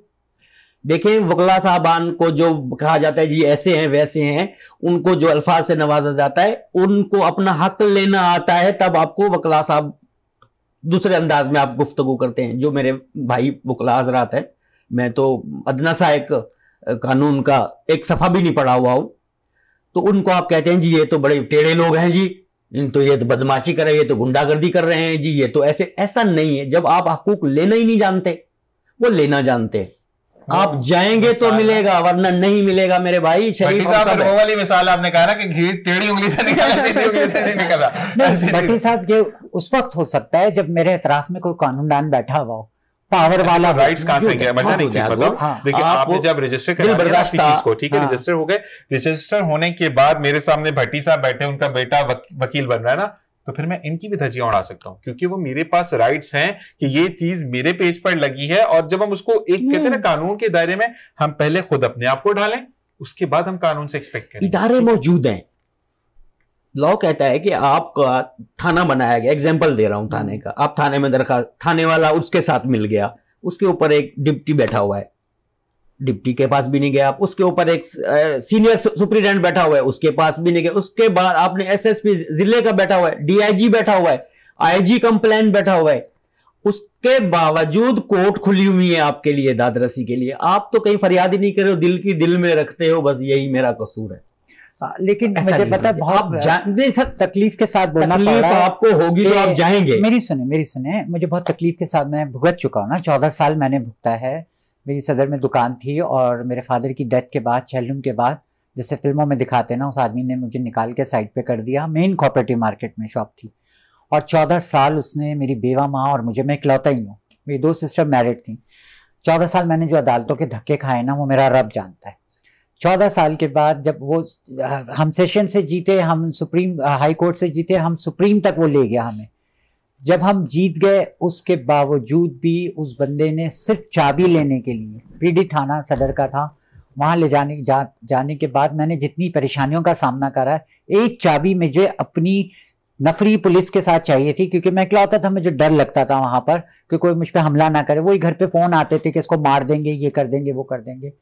देखें वकला साहबान को जो कहा जाता है जी ऐसे हैं वैसे हैं, उनको जो अल्फाज से नवाजा जाता है, उनको अपना हक लेना आता है, तब आपको वकला साहब दूसरे अंदाज में आप गुफ्तगू करते हैं। जो मेरे भाई वकला हजरात हैं, मैं तो अदना सा एक कानून का एक सफा भी नहीं पढ़ा हुआ हूं, तो उनको आप कहते हैं जी ये तो बड़े टेढ़े लोग हैं जी, तो ये तो बदमाशी कर रहे हैं, ये तो गुंडागर्दी कर रहे हैं जी, ये तो ऐसे। ऐसा नहीं है। जब आप हकूक लेना ही नहीं जानते, वो लेना जानते हैं, आप जाएंगे तो मिलेगा, वरना नहीं मिलेगा मेरे भाई। शरीफ साहब वो वाली मिसाल आपने कहा ना कि घी टेढ़ी उंगली से निकला, सीधी उंगली से नहीं निकला। भट्टी साहब ये उस वक्त हो सकता है जब मेरे इतराफ में कोई कानूनदान बैठा हुआ हो, पावर वाला। राइट्स कहां से गया मजा नहीं चीज बताओ। देखिए आपने जब रजिस्टर करवाया चीज को, ठीक है, रजिस्टर हो गए, रजिस्टर होने के बाद मेरे सामने भट्टी साहब बैठे, उनका बेटा वकील बन रहा है ना, तो फिर मैं इनकी भी धज्जियां उड़ा सकता हूं, क्योंकि वो मेरे पास राइट्स हैं कि ये चीज मेरे पेज पर लगी है। और जब हम उसको एक कहते हैं ना कानून के दायरे में, हम पहले खुद अपने आप को डालें, उसके बाद हम कानून से एक्सपेक्ट करें। इदारे मौजूद हैं। लॉ कहता है कि आपका थाना बनाया गया, एग्जाम्पल दे रहा हूं थाने का, आप थाने में दरखास्त, थाने वाला उसके साथ मिल गया, उसके ऊपर एक डिप्टी बैठा हुआ है, डिप्टी के पास भी नहीं गया आप, उसके ऊपर एक सीनियर सुप्रीडेंट बैठा हुआ है, उसके पास भी नहीं गया, उसके बाद आपने एसएसपी जिले का बैठा हुआ है, डीआईजी बैठा हुआ है, आईजी कंप्लेन बैठा हुआ है, उसके बावजूद कोर्ट खुली हुई है आपके लिए, दादरसी के लिए। आप तो कहीं फरियाद ही नहीं कर रहे हो, दिल की दिल में रखते हो, बस यही मेरा कसूर है। लेकिन मुझे पता है बहुत सब तकलीफ के साथ बोलना पड़ रहा है। आपको होगी तो आप जाएंगे। मेरी सुने, मुझे बहुत तकलीफ के साथ मैं भुगत चुका हूँ ना, 14 साल मैंने भुगता है। मेरी सदर में दुकान थी और मेरे फादर की डेथ के बाद, चैलूम के बाद, जैसे फिल्मों में दिखाते हैं ना, उस आदमी ने मुझे निकाल के साइड पे कर दिया। मेन कोऑपरेटिव मार्केट में शॉप थी और 14 साल उसने मेरी बेवा माँ और मुझे, मैं इकलौता ही हूँ, मेरी 2 सिस्टर मैरिड थी। 14 साल मैंने जो अदालतों के धक्के खाए ना, वो मेरा रब जानता है। 14 साल के बाद जब वो, हम सेशन से जीते, हम सुप्रीम हाई कोर्ट से जीते, हम सुप्रीम तक वो ले गया हमें। जब हम जीत गए उसके बावजूद भी उस बंदे ने सिर्फ चाबी लेने के लिए, पीडी थाना सदर का था, वहां ले जाने के बाद मैंने जितनी परेशानियों का सामना करा, एक चाबी मुझे अपनी नफरी पुलिस के साथ चाहिए थी, क्योंकि मैं इकलौता था, मुझे डर लगता था वहां पर कि कोई मुझ पर हमला ना करे। वही घर पे फोन आते थे कि इसको मार देंगे, ये कर देंगे, वो कर देंगे।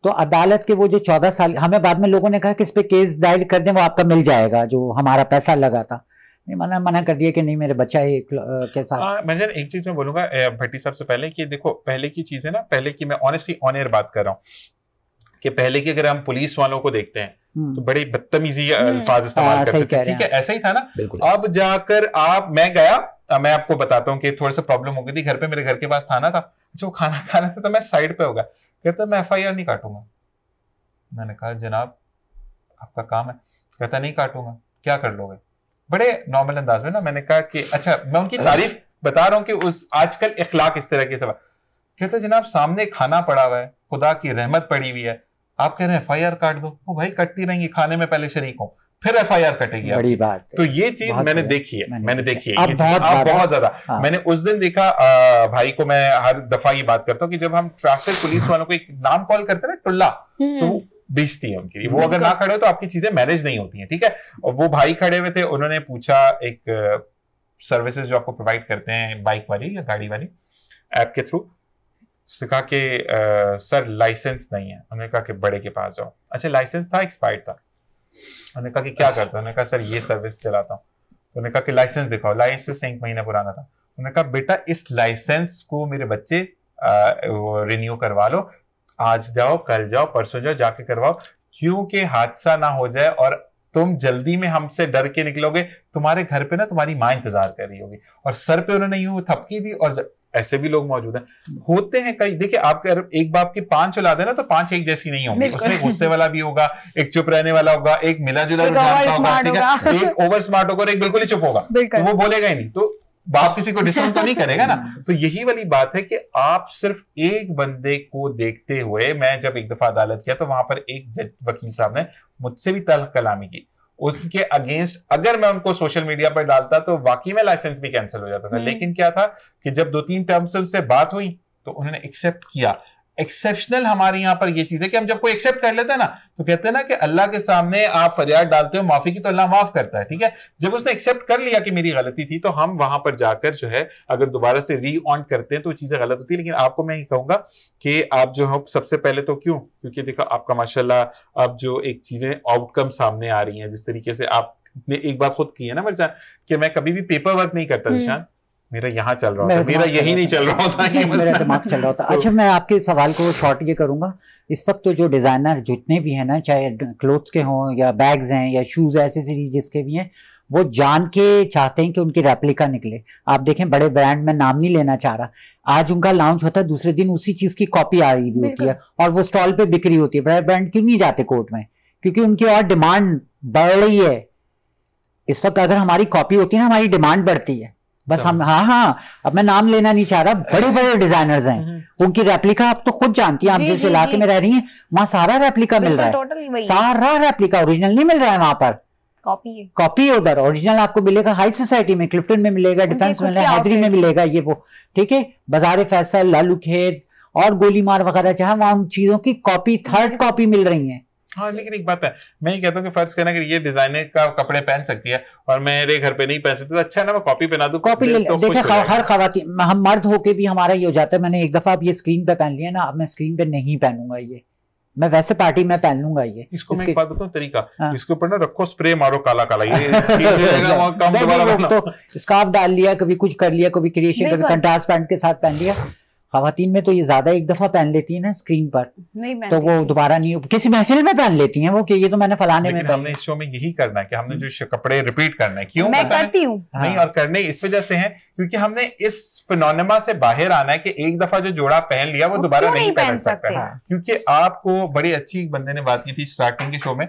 तो अदालत के वो जो 14 साल, हमें बाद में लोगों ने कहा कि इस पे केस दायर कर दें, वो आपका मिल जाएगा, जो हमारा पैसा लगा था। मना कर दिया कि नहीं, मेरे बच्चा के साथ। मैं एक चीज मैं बोलूंगा भट्टी साहब से पहले कि देखो, पहले की चीजें ना, पहले की मैं ऑनेस्टली ऑन एयर बात कर रहा हूँ कि पहले की अगर हम पुलिस वालों को देखते हैं तो बड़े बदतमीजी अल्फाज इस्तेमाल करते थे, ठीक है, ऐसा ही था ना। अब जाकर मैं गया, मैं आपको बताता हूँ कि थोड़ा सा प्रॉब्लम हो गई थी घर पे, मेरे घर के पास थाना था। अच्छा, वो खाना खाना था तो मैं साइड पे हो गया, कहता मैं FIR नहीं काटूंगा। मैंने कहा जनाब आपका काम है। कहता नहीं काटूंगा, क्या कर लोगे? बड़े नॉर्मल अंदाज में ना, मैंने कहा कि अच्छा, मैं उनकी तारीफ बता रहा हूँ कि उस आजकल इखलाक इस तरह के सब। कहते जनाब सामने खाना पड़ा हुआ है, खुदा की रहमत पड़ी हुई है, आप कह रहे हैं FIR काट दो। वो भाई कटती रहेंगी, खाने में पहले शरीक हो, फिर FIR कटेगी। बड़ी बात है। तो ये चीज मैंने देखी है, मैंने देखी है, बहुत ज्यादा। मैंने उस दिन देखा, भाई को मैं हर दफा ये बात करता हूँ कि जब हम ट्रैफिक पुलिस वालों को एक नाम कॉल करते हैं ना, टुल्ला, तो बेइज्जती है उनकी। वो अगर ना खड़े हो तो आपकी चीजें मैनेज नहीं होती हैं, ठीक है। और वो भाई खड़े हुए थे, उन्होंने पूछा, एक सर्विसेज जो आपको प्रोवाइड करते हैं बाइक वाली या गाड़ी वाली ऐप के थ्रू, उसने कहा कि सर लाइसेंस नहीं है। उन्होंने कहा कि बड़े के पास जाओ। अच्छा, लाइसेंस था, एक्सपायर्ड था। उन्होंने कहा कि क्या करता है? उन्होंने कहा सर ये सर्विस चलाता हूँ। उन्होंने कहा कि लाइसेंस दिखाओ। लाइसेंस 1 महीना पुराना था। उन्होंने कहा बेटा इस लाइसेंस को मेरे बच्चे रिन्यू करवा लो, आज जाओ, कल जाओ, परसों जाओ, जाके करवाओ, क्योंकि हादसा ना हो जाए और तुम जल्दी में हमसे डर के निकलोगे, तुम्हारे घर पे ना तुम्हारी माँ इंतजार कर रही होगी। और सर पे उन्होंने यूं थपकी दी। और ऐसे भी लोग मौजूद हैं, होते हैं कई। देखिए, आप एक बाप की 5 औलाद है ना, तो 5 एक जैसी नहीं होंगी। उसमें गुस्से वाला भी होगा, एक चुप रहने वाला होगा, एक मिला जुला रुझान का होगा, ठीक है, एक ओवर स्मार्ट होगा और एक बिल्कुल ही चुप होगा, तो वो बोलेगा ही नहीं। तो बाप किसी को डिसोन तो नहीं करेगा ना। तो यही वाली बात है कि आप सिर्फ एक बंदे को देखते हुए, मैं जब एक दफा अदालत किया तो वहां पर एक जज वकील साहब ने मुझसे भी तल्ख कलामी की, उसके अगेंस्ट अगर मैं उनको सोशल मीडिया पर डालता तो वाकई में लाइसेंस भी कैंसिल हो जाता था। लेकिन क्या था कि जब 2-3 टर्म्स से उनसे बात हुई तो उन्होंने एक्सेप्ट किया। एक्सेप्शनल हमारे यहाँ पर ये चीज है कि हम जब कोई एक्सेप्ट कर लेते हैं ना तो कहते हैं ना कि अल्लाह के सामने आप फरियाद डालते हो माफी की तो अल्लाह माफ करता है, ठीक है। जब उसने एक्सेप्ट कर लिया कि मेरी गलती थी तो हम वहां पर जाकर जो है अगर दोबारा से री ऑन करते हैं तो चीजें गलत होती है। लेकिन आपको मैं ये कहूंगा कि आप जो हो सबसे पहले तो क्योंकि देखो आपका माशाल्लाह अब जो एक चीजें आउटकम सामने आ रही हैं, जिस तरीके से आपने एक बात खुद की है ना मरजान कि मैं कभी भी पेपर वर्क नहीं करता निशान, मेरा यहाँ चल रहा होता, मेरा यही नहीं चल रहा होता, मेरा दिमाग चल रहा होता। अच्छा, मैं आपके सवाल को शॉर्ट ये करूंगा, इस वक्त तो जो डिजाइनर जितने भी हैं ना, चाहे क्लोथ्स के हों या बैग्स हैं या शूज एसेसरीज जिसके भी हैं, वो जान के चाहते हैं कि उनकी रेप्लिका निकले। आप देखें बड़े ब्रांड में नाम नहीं लेना चाह रहा, आज उनका लॉन्च होता है, दूसरे दिन उसी चीज की कॉपी आ रही होती है और वो स्टॉल पे बिक्री होती है। बड़े ब्रांड क्यों नहीं जाते कोर्ट में? क्योंकि उनकी और डिमांड बढ़ रही है। इस वक्त अगर हमारी कॉपी होती है ना, हमारी डिमांड बढ़ती है। बस हम हाँ, अब मैं नाम लेना नहीं चाह रहा, बड़े बड़े डिजाइनर्स हैं, उनकी रेप्लिका आप तो खुद जानती हैं, आप जिस इलाके में रह रही हैं वहां सारा रेप्लिका मिल रहा है, सारा रेप्लिका, ओरिजिनल नहीं मिल रहा है वहां पर, कॉपी उधर, ओरिजिनल आपको मिलेगा हाई सोसाइटी में, क्लिफ्टन में मिलेगा, डिफेंस में मिलेगा, हैदरी में मिलेगा, ये वो ठीक है, बाजार फैसल, लालू खेत और गोलीमार वगैरह चाहे वहां उन चीजों की कॉपी, थर्ड कॉपी मिल रही है। हाँ, लेकिन एक बात है, मैं ये कहता हूँ कि फर्ज करना कि ये डिजाइनर का कपड़े पहन सकती है और मेरे घर पे नहीं पहन सकती, तो अच्छा है ना मैं कॉपी पहना दूं। कॉपी ले तो देखिए, हर खवातीन, हम मर्द होके भी हमारा ये हो जाता है, मैंने एक दफा अब ये स्क्रीन पे पहन लिया ना, अब मैं स्क्रीन पे नहीं पहनूंगा ये, मैं वैसे पार्टी में पहन लूंगा ये। इसको मैं एक बात बताऊं तरीका, इसके ऊपर ना रखो स्प्रे मारो काला काला, ये तो स्कार्फ डाल लिया, कभी कुछ कर लिया, कभी क्रिएशन, कभी कंट्रास्ट पैंट के साथ पहन लिया। खवातीन में तो ये ज्यादा एक दफा पहन लेती है ना स्क्रीन पर, तो वो दोबारा नहीं, किसी महफिल में पहन लेती हैं वो कि ये तो मैंने फलाने में। हमने इस शो में यही करना है कि हमने जो कपड़े रिपीट करना है, क्यों मैं करती हूँ नहीं, और करने इस वजह से है क्योंकि हमने इस फिनोमेना से बाहर आना है कि एक दफा जो जोड़ा पहन लिया वो दोबारा नहीं पहन सकता। क्योंकि आपको बड़ी अच्छी बंदे ने बात की थी स्टार्टिंग के शो में,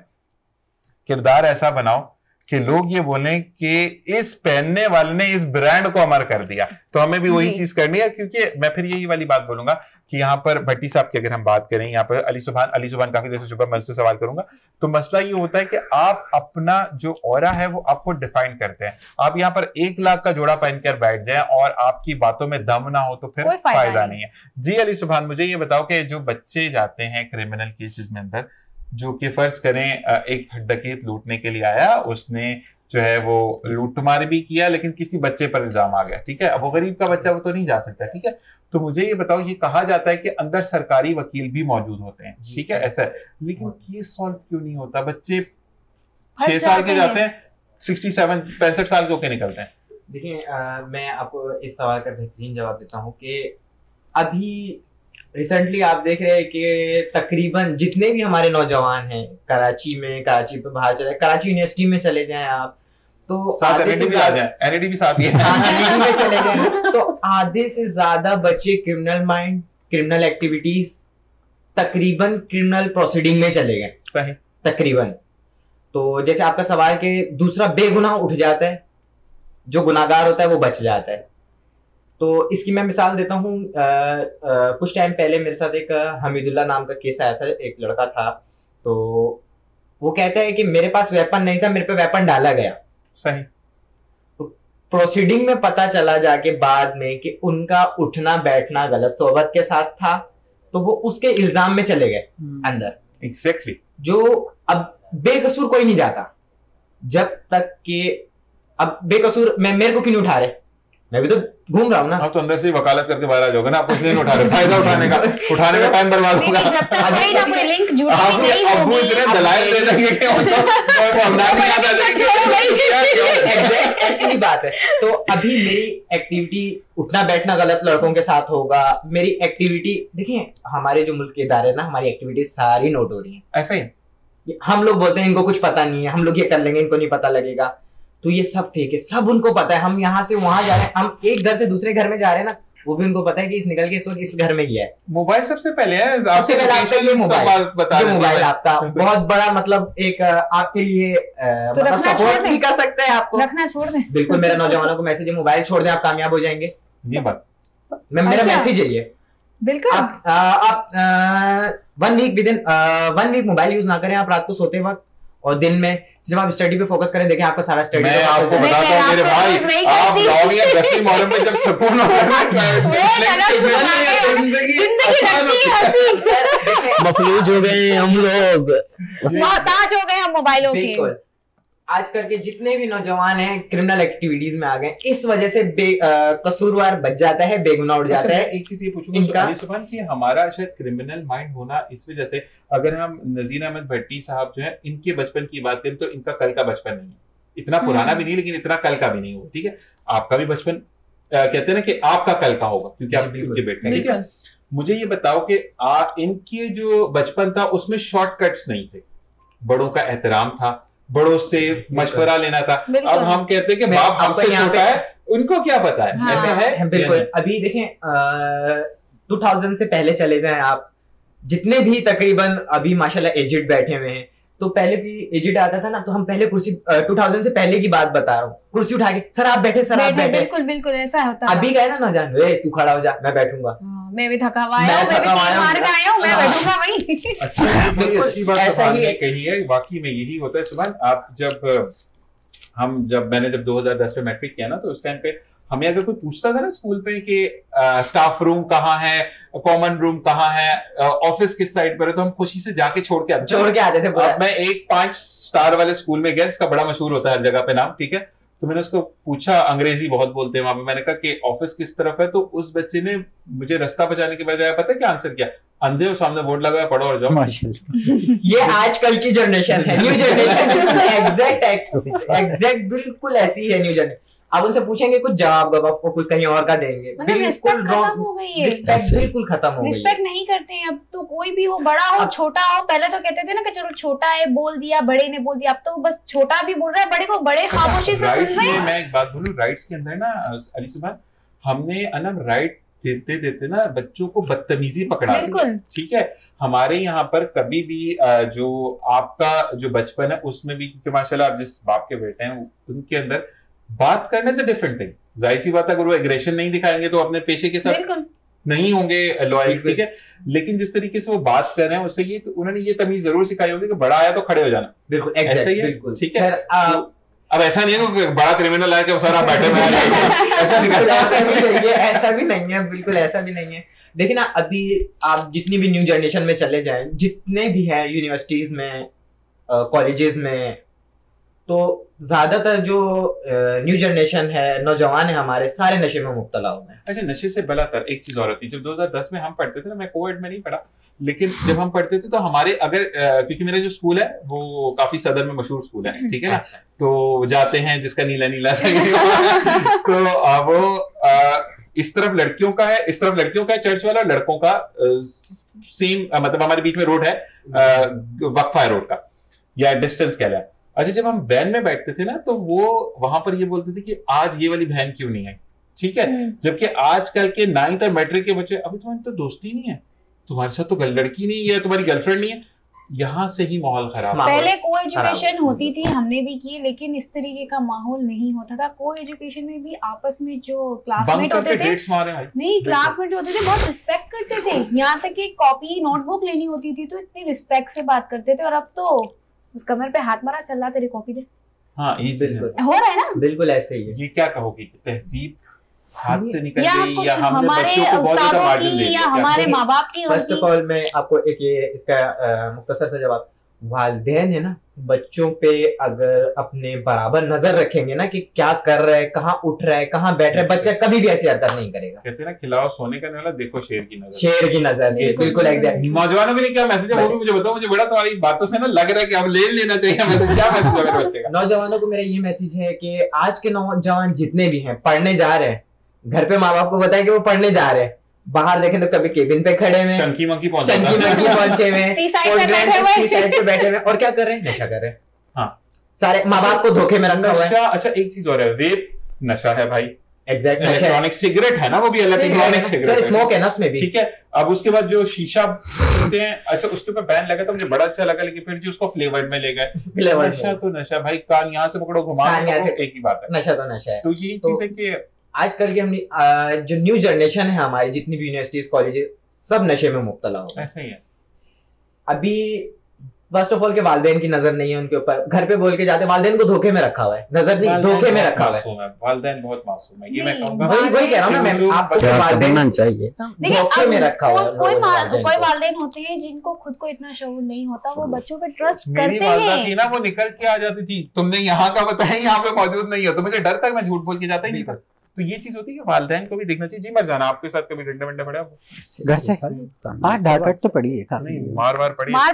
किरदार ऐसा बनाओ कि लोग ये बोलें कि इस पहनने वाले ने इस ब्रांड को अमर कर दिया। तो हमें भी वही चीज करनी है, क्योंकि मैं फिर यही वाली बात बोलूंगा कि यहाँ पर भट्टी साहब की अगर हम बात करें, यहाँ पर अली सुभान काफी देर से चुप है, मैं उससे सवाल करूंगा। तो मसला ये होता है कि आप अपना जो ऑरा है वो आपको डिफाइन करते हैं। आप यहाँ पर 1 लाख का जोड़ा पहनकर बैठ जाए और आपकी बातों में दम ना हो तो फिर फायदा नहीं है। जी अली सुभान, मुझे ये बताओ कि जो बच्चे जाते हैं क्रिमिनल केसेस में अंदर, जो कि फर्ज करें एक डकैत लूटने के लिए आया, उसने जो है वो लूटमार भी किया लेकिन किसी बच्चे पर इल्जाम आ गया, ठीक है, अब वो गरीब का बच्चा वो तो नहीं जा सकता, ठीक है। तो मुझे ये बताओ, ये कहा जाता है कि अंदर सरकारी वकील भी मौजूद होते हैं, ठीक है, ऐसा है, लेकिन केस सॉल्व क्यों नहीं होता? बच्चे 6 साल के जाते हैं, 65 साल के होके निकलते हैं। देखिए, मैं आपको इस सवाल का बेहतरीन जवाब देता हूँ कि अभी रिसेंटली आप देख रहे हैं कि तकरीबन जितने भी हमारे नौजवान हैं कराची पे बाहर चले, कराची यूनिवर्सिटी में चले जाएं आप, तो एनआईडी भी साथ ही है, में चले जाएं तो आधे से ज्यादा बच्चे क्रिमिनल माइंड, क्रिमिनल एक्टिविटीज, तकरीबन क्रिमिनल प्रोसीडिंग में चले गए, सही तकरीबन। तो जैसे आपका सवाल के दूसरा बेगुनाह उठ जाता है, जो गुनाहगार होता है वो बच जाता है। तो इसकी मैं मिसाल देता हूँ, कुछ टाइम पहले मेरे साथ एक हमीदुल्लाह नाम का केस आया था, एक लड़का था, तो वो कहता है कि मेरे पास वेपन नहीं था, मेरे पे वेपन डाला गया, सही। तो प्रोसीडिंग में पता चला जाके बाद में कि उनका उठना बैठना गलत सोबत के साथ था, तो वो उसके इल्जाम में चले गए अंदर। एग्जैक्टली। जो अब बेकसूर कोई नहीं जाता, जब तक कि अब बेकसूर मेरे को क्यों नहीं उठा रहे, मैं भी तो घूम रहा हूँ ना। आप तो अंदर से वकालत करके बाहर आ जाओगे ना, आप इसलिए नहीं उठा रहे, फायदा उठाने का टाइम बर्बाद होगा। कोई ना कोई लिंक जुड़ी नहीं होगी, इतने दलाइल दे देंगे कि ऐसी बात है। तो अभी मेरी एक्टिविटी उठना बैठना गलत लड़कों के साथ होगा, मेरी एक्टिविटी देखिए, हमारे जो मुल्क के इदारे ना, हमारी एक्टिविटी सारी नोट हो रही है। ऐसा ही हम लोग बोलते हैं इनको कुछ पता नहीं है, हम लोग ये कर लेंगे, इनको नहीं पता लगेगा, तो ये सब फेक है, सब उनको पता है। हम यहाँ से वहां जा रहे हैं, हम एक घर से दूसरे घर में जा रहे हैं ना, वो भी उनको पता है कि इस निकल के इस वक्त इस घर में गया है। मोबाइल सबसे पहले है, सबसे पहले आपका ये मोबाइल आपका बिल्कुल। बहुत बड़ा मतलब एक आपके लिए तो मतलब रखना सपोर्ट छोड़ भी कर सकता है आपको। रखना छोड़ दें। बिल्कुल, मेरा नौजवानों को मैसेज है, मोबाइल छोड़ दें, आप कामयाब हो जाएंगे। ये बात मेरा अच्छा। मैसेज है ये। बिल्कुल। आप 1 week within 1 week mobile use ना करें आप रात को सोते वक्त, और दिन में सिर्फ आप स्टडी पे फोकस करें। देखें आपका सारा स्टडी मैं आपको नहीं, बताता हूँ मेरे आपको भाई, यूज नहीं आप करती। जाओगे 10वीं मोहर्रम में जब सुकून होगा जिंदगी लगती है हंसी। मफलूज हो गए हैं हम लोग। मोहताज हो गए हम मोबाइलों के। बिल्कुल। आजकल के जितने भी नौजवान हैं क्रिमिनल एक्टिविटीज में आ गए, इस वजह से कसूरवार बच जाता है, बेगुनाह उठ जाता है। एक चीज ये पूछूंगा अली सुभान कि हमारा शायद क्रिमिनल माइंड होना इस वजह से, अगर हम नजीर अहमद भट्टी साहब जो है इनके बचपन की बात करें तो इनका कल का बचपन नहीं है, इतना पुराना भी नहीं लेकिन इतना कल का भी नहीं हो, ठीक है। आपका भी बचपन कहते हैं ना कि आपका कल का होगा क्योंकि आप इनके बेटे, ठीक है। मुझे ये बताओ कि इनके जो बचपन था उसमें शॉर्टकट्स नहीं थे, बड़ों का एहतराम था, बड़ों से मशवरा लेना था। अब हम कहते हैं कि बाप हमसे छोटा है, उनको क्या पता है। हाँ, ऐसा है बिल्कुल। अभी देखें 2000 से पहले चले जाएं आप, जितने भी तकरीबन अभी माशाल्लाह एजिड बैठे हुए हैं, तो पहले भी एजिड आता था ना, तो हम पहले कुर्सी 2000 से पहले की बात बता रहा हूँ, कुर्सी उठा के सर आप बैठे, सर आप बैठे। बिल्कुल बिल्कुल ऐसा होता है। अभी कहे ना जान तू खड़ा हो जा, मैं बैठूंगा, मैं भी थका हुआ आया हूं, मैं भी 3 मार के आया हूं, मैं बैठूंगा वहीं। अच्छा, बड़ी अच्छी बात सुभान ने कही है, वाकई में यही होता है। सुभान आप जब मैंने 2010 में मैट्रिक किया ना, तो उस टाइम पे हमें अगर कोई पूछता था ना स्कूल पे कि स्टाफ रूम कहाँ है, कॉमन रूम कहाँ है, ऑफिस किस साइड पर है, तो हम खुशी से जाके छोड़ के आते थे। अब मैं एक 5 स्टार वाले स्कूल में गया जिसका बड़ा मशहूर होता है हर जगह पे नाम, ठीक है। तो मैंने उसको पूछा, अंग्रेजी बहुत बोलते हैं वहां पे, मैंने कहा कि ऑफिस किस तरफ है, तो उस बच्चे ने मुझे रास्ता बचाने के बजाय पता है क्या आंसर किया, अंधे हो, सामने बोर्ड लगा है, पढ़ो और जाओ। ये आजकल की जनरेशन है, न्यू जनरेशन एग्जैक्ट बिल्कुल ऐसी है न्यू जनरेशन। आप उनसे पूछेंगे कुछ जवाब आपको कोई कहीं और का देंगे, रिस्पेक्ट खत्म हो गई है, रिस्पेक्ट बिल्कुल खत्म हो गई है। रिस्पेक्ट नहीं करते हैं अब तो, कोई भी हो, बड़ा हो छोटा हो। पहले तो कहते थे ना कि चलो छोटा है बोल दिया, बड़े ने बोल दिया, अब तो बस छोटा भी बोल रहा है, बड़े को बड़े खामोशी से सुन रहे हैं। मैं एक बात बोलूं, राइट्स के अंदर ना अली सुभान, हमने अनम राइट देते देते ना बच्चों को बदतमीजी पकड़ा, बिल्कुल ठीक है। हमारे यहाँ पर कभी भी जो आपका जो बचपन है उसमें भी, क्योंकि माशाल्लाह आप जिस बाप के बेटे हैं उनके अंदर बात करने से डिफरेंट थिंग, जाहिर सी बात है, अगर वो एग्रेशन नहीं दिखाएंगे तो अपने पेशे के साथ नहीं होंगे लॉयल, ठीक है। लेकिन जिस तरीके से वो बात कर रहे हैं उससे ये तो उन्होंने ये तमीज जरूर सिखाई होगी कि बड़ा आया तो खड़े हो जाना, बिल्कुल ऐसा ही है, बिल्कुल ठीक है। अब ऐसा नहीं है कि बड़ा क्रिमिनल आया कि सारा बैठे में ऐसा भी नहीं है, बिल्कुल ऐसा भी नहीं है। देखिए ना, अभी आप जितनी भी न्यू जनरेशन में चले जाएं, जितने भी हैं यूनिवर्सिटीज में, कॉलेजेस में, तो ज्यादातर जो न्यू जनरेशन है, नौजवान है हमारे, सारे नशे में मुब्तला हो गए। अच्छा, नशे से बलातर एक चीज और होती, जब 2010 में हम पढ़ते थे ना, मैं कोविड में नहीं पढ़ा, लेकिन जब हम पढ़ते थे तो हमारे अगर क्योंकि मेरा जो स्कूल है वो काफी सदर में मशहूर स्कूल है, ठीक है ना, तो जाते हैं जिसका नीला नीला सा तो वो इस तरफ लड़कियों का है, इस तरफ लड़कियों का है चर्च वाला, लड़कों का सेम, मतलब हमारे बीच में रोड है, वक्फा है रोड का, या डिस्टेंस कह लें। अच्छा, जब हम वैन में बैठते थे ना तो वो वहां पर ये बोलते थे कि आज ये वाली बहन क्यों नहीं आई, ठीक है। जबकि आजकल के 9th और मैट्रिक के बच्चे, अभी तुम्हारी तो दोस्ती नहीं है, तुम्हारे साथ तो लड़की नहीं है, तुम्हारी गर्लफ्रेंड नहीं है, यहाँ से ही माहौल खराब। पहले को एजुकेशन होती थी, हमने भी की, लेकिन इस तरीके का माहौल नहीं होता था। को एजुकेशन में भी आपस में जो क्लासमेट होते थे, नहीं क्लासमेट जो होते थे बहुत रिस्पेक्ट करते थे, यहाँ तक कि कॉपी नोटबुक लेनी होती थी तो इतनी रिस्पेक्ट से बात करते थे। और अब तो उस कमर पे हाथ मारा, चल रहा तेरी कॉपी दे। हाँ, ये हो रहा है ना, बिल्कुल ऐसे ही है। ये क्या कहोगी, तहजीब हाथ से निकल गई, या हमने बच्चों को बहुत ज्यादा मार्जिन दे दिया, या हमारे माँ बाप की। फर्स्ट ऑफ ऑल मैं आपको एक ये इसका मुख्तसर सा जवाब, वालिदैन है ना, बच्चों पे अगर अपने बराबर नजर रखेंगे ना कि क्या कर रहे हैं, कहाँ उठ रहा है, कहाँ बैठ रहा है, बच्चा कभी भी ऐसी हरकत नहीं करेगा। कहते हैं ना, खिलाओ सोने का न्योला, देखो शेर की नजर, शेर की नजर से, बिल्कुल एग्जैक्ट। नौजवानों के लिए क्या मैसेज है वो भी मुझे बताओ, मुझे बड़ा तुम्हारी बातों से ना लग रहा है कि अब ले लेना चाहिए मैसेज। क्या मैसेज है मेरे बच्चे का? नौजवानों को मेरा ये मैसेज है कि आज के नौजवान जितने भी हैं, पढ़ने जा रहे हैं, घर पे माँ बाप को बताएं कि वो पढ़ने जा रहे हैं, बाहर देखें तो कभी केबिन पे खड़े हुए, चंकी मंकी पहुंचे हुए, सी साइड पे बैठे हुए, और क्या कर रहे हैं, नशा कर रहे हैं। हाँ, सारे माँ बाप को धोखे में रखा हुआ है। अच्छा, एक चीज और है, वेप नशा है भाई, एग्जैक्टली इलेक्ट्रॉनिक सिगरेट है ना, वो भी इलेक्ट्रॉनिक सिगरेट स्मोक है ना उसमें भी, ठीक है। अब उसके बाद जो शीशा पीते हैं, अच्छा उसके ऊपर बैन लगा था, मुझे बड़ा अच्छा लगा, लेकिन फिर जो उसको फ्लेवर्ड में ले गए, नशा तो नशा भाई, कान यहाँ से पकड़ो घुमा एक ही बात है, नशा तो नशा है। तो यही चीज है कि आजकल की हमने जो न्यू जनरेशन है हमारी, जितनी भी यूनिवर्सिटीज कॉलेजेस सब नशे में मुब्तला हो गए। ऐसा ही है। अभी फर्स्ट ऑफ ऑल के वालिदैन की नजर नहीं है उनके ऊपर, घर पे बोल के जाते वालिदैन को धोखे में रखा हुआ है, नजर नहीं धोखे में रखा हुआ है। वालिदैन बहुत मासूम है, ये मैं कहूंगा। वही कह रहा हूं ना मैं, आपको वालिदैन चाहिए धोखे में रखा हुआ है। कोई वालिदैन होते हैं जिनको खुद को इतना शऊर नहीं होता, वो बच्चों पे ट्रस्ट करते हैं। मेरी वालिदा थी ना, वो निकल के आ जाती थी, तुमने यहाँ का बताया, यहाँ पे मौजूद नहीं हो, तो मुझे डर था, मैं झूठ बोल के जाता ही नहीं था। तो ये चीज होती है कि वालिदैन को भी देखना चाहिए। जी मरजाना, आपके साथ कभी डंडे वंडे पड़े घर से? डांट तो पड़ी है काफी, मार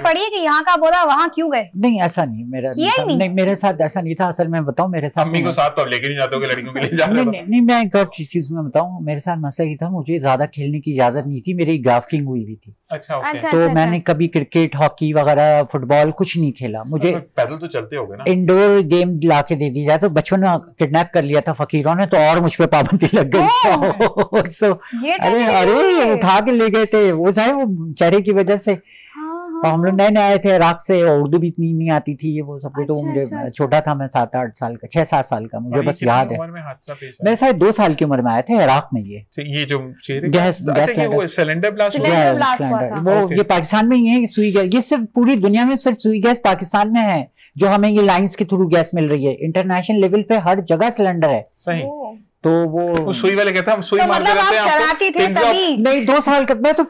पड़ी है कि यहाँ का बोला वहाँ क्यों गए? नहीं ऐसा नहीं, नहीं मेरे साथ ऐसा नहीं था। असल में बताऊं, मेरे साथ अम्मी को साथ तो अब लेके नहीं जाते हो लड़कियों के लिए जाते हो? नहीं मैं एक और चीज में बताऊं, मेरे साथ मसला ये था, मुझे ज्यादा खेलने की इजाजत नहीं थी, मेरी ग्राफ्टिंग हुई भी थी। अच्छा, तो मैंने कभी क्रिकेट, हॉकी वगैरह, फुटबॉल कुछ नहीं खेला। मुझे पैदल तो चलते होगे ना, इंडोर गेम ला के दे दी जाए तो बचपन में किडनैप कर लिया था फकीरों ने, तो और मुझ पे पाबंदी लग गई। अरे उठा के ले गए थे वो, चाहे वो चेहरे की वजह से। और हम लोग नए नए आए थे इराक से, उर्दू भी इतनी नहीं आती थी, ये वो सब। तो मुझे छोटा था मैं, 7-8 साल का, 6-7 साल का, मुझे बस याद है। मेरे साथ 2 साल की उम्र में आए थे इराक में। ये जो गैस सिलेंडर ब्लास्ट, वो ये पाकिस्तान में ही है सुई गैस। ये सिर्फ पूरी दुनिया में सिर्फ सुई गैस पाकिस्तान में है, जो हमें ये लाइंस के थ्रू गैस मिल रही है। इंटरनेशनल लेवल पे हर जगह सिलेंडर है। सही। तो वो सुई वाले कहते हैं हम सुई तो मारते रहते हैं। शरारती थे तभी? नहीं 2 साल का मैं तो